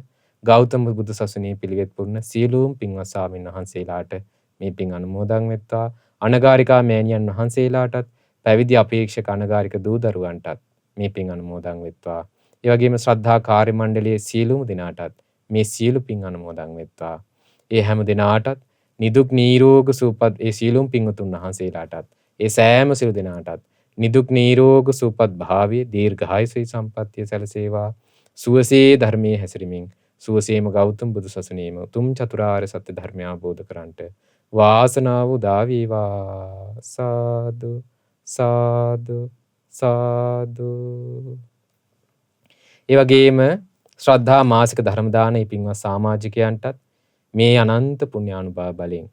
ගෞතම බුදු සසුනේ පිළිවෙත් පුරන සියලුම පින්වත් ස්වාමීන් වහන්සේලාට මේ පින් අනුමෝදන් වෙත්වා. අනගාരികා මෑණියන් වහන්සේලාටත්, පැවිදි අපේක්ෂක අනගාരിക දූ දරුවන්ටත් මේ පින් අනුමෝදන් වෙත්වා. ඒ වගේම ශ්‍රද්ධා කාර්ය මණ්ඩලයේ සියලුම දෙනාටත් මේ සියලු පින් අනුමෝදන් වෙත්වා. ඒ හැම දෙනාටත් නිදුක් නිරෝග සුවපත්, ඒ සියලුම පින්වතුන් වහන්සේලාටත්, ඒ සෑම සියලු දෙනාටත් නිදුක් නිරෝග සුවපත් භාවයේ දීර්ඝායු ශ්‍රී සම්පත්තිය සැලසේවා. සුවසේ ධර්මයේ හැසිරෙමින් සුවසේම ගෞතම බුදු සසුනේම උතුම් චතුරාර්ය සත්‍ය ධර්මය අවබෝධ කරන්ට වාසනාව උදා වේවා. සාදු සාදු සාදු. ඒ වගේම ශ්‍රද්ධා මාසික ධර්ම දානයේ පින්වත් සමාජිකයන්ටත් මේ අනන්ත පුණ්‍යානුභාව බලයෙන්,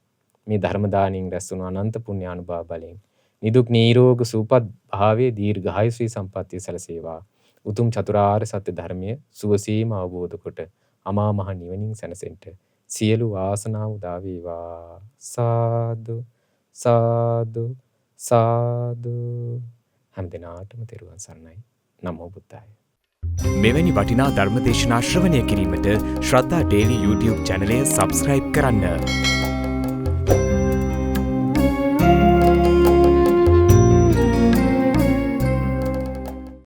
මේ ධර්ම දානයෙන් රැස් වුණු අනන්ත පුණ්‍යානුභාව බලයෙන් නිදුක් නිරෝග සුවපත් භාවයේ දීර්ඝායු ශ්‍රී සම්පත්තිය සැලසේවා. උතුම් චතුරාර්ය සත්‍ය ධර්මය සුවසීම අවබෝධ කොට අමා මහ නිවනින් සැනසෙන්න සියලු වාසනාව උදා වේවා. සාදු සාදු සාදු. හැම දිනාටම තෙරුවන් සරණයි. නමෝ බුද්ධාය. මෙවැනි වටිනා ධර්ම දේශනා ශ්‍රවණය කිරීමට ශ්‍රද්ධා ඩේලි YouTube චැනලය සබ්ස්ක්‍රයිබ් කරන්න.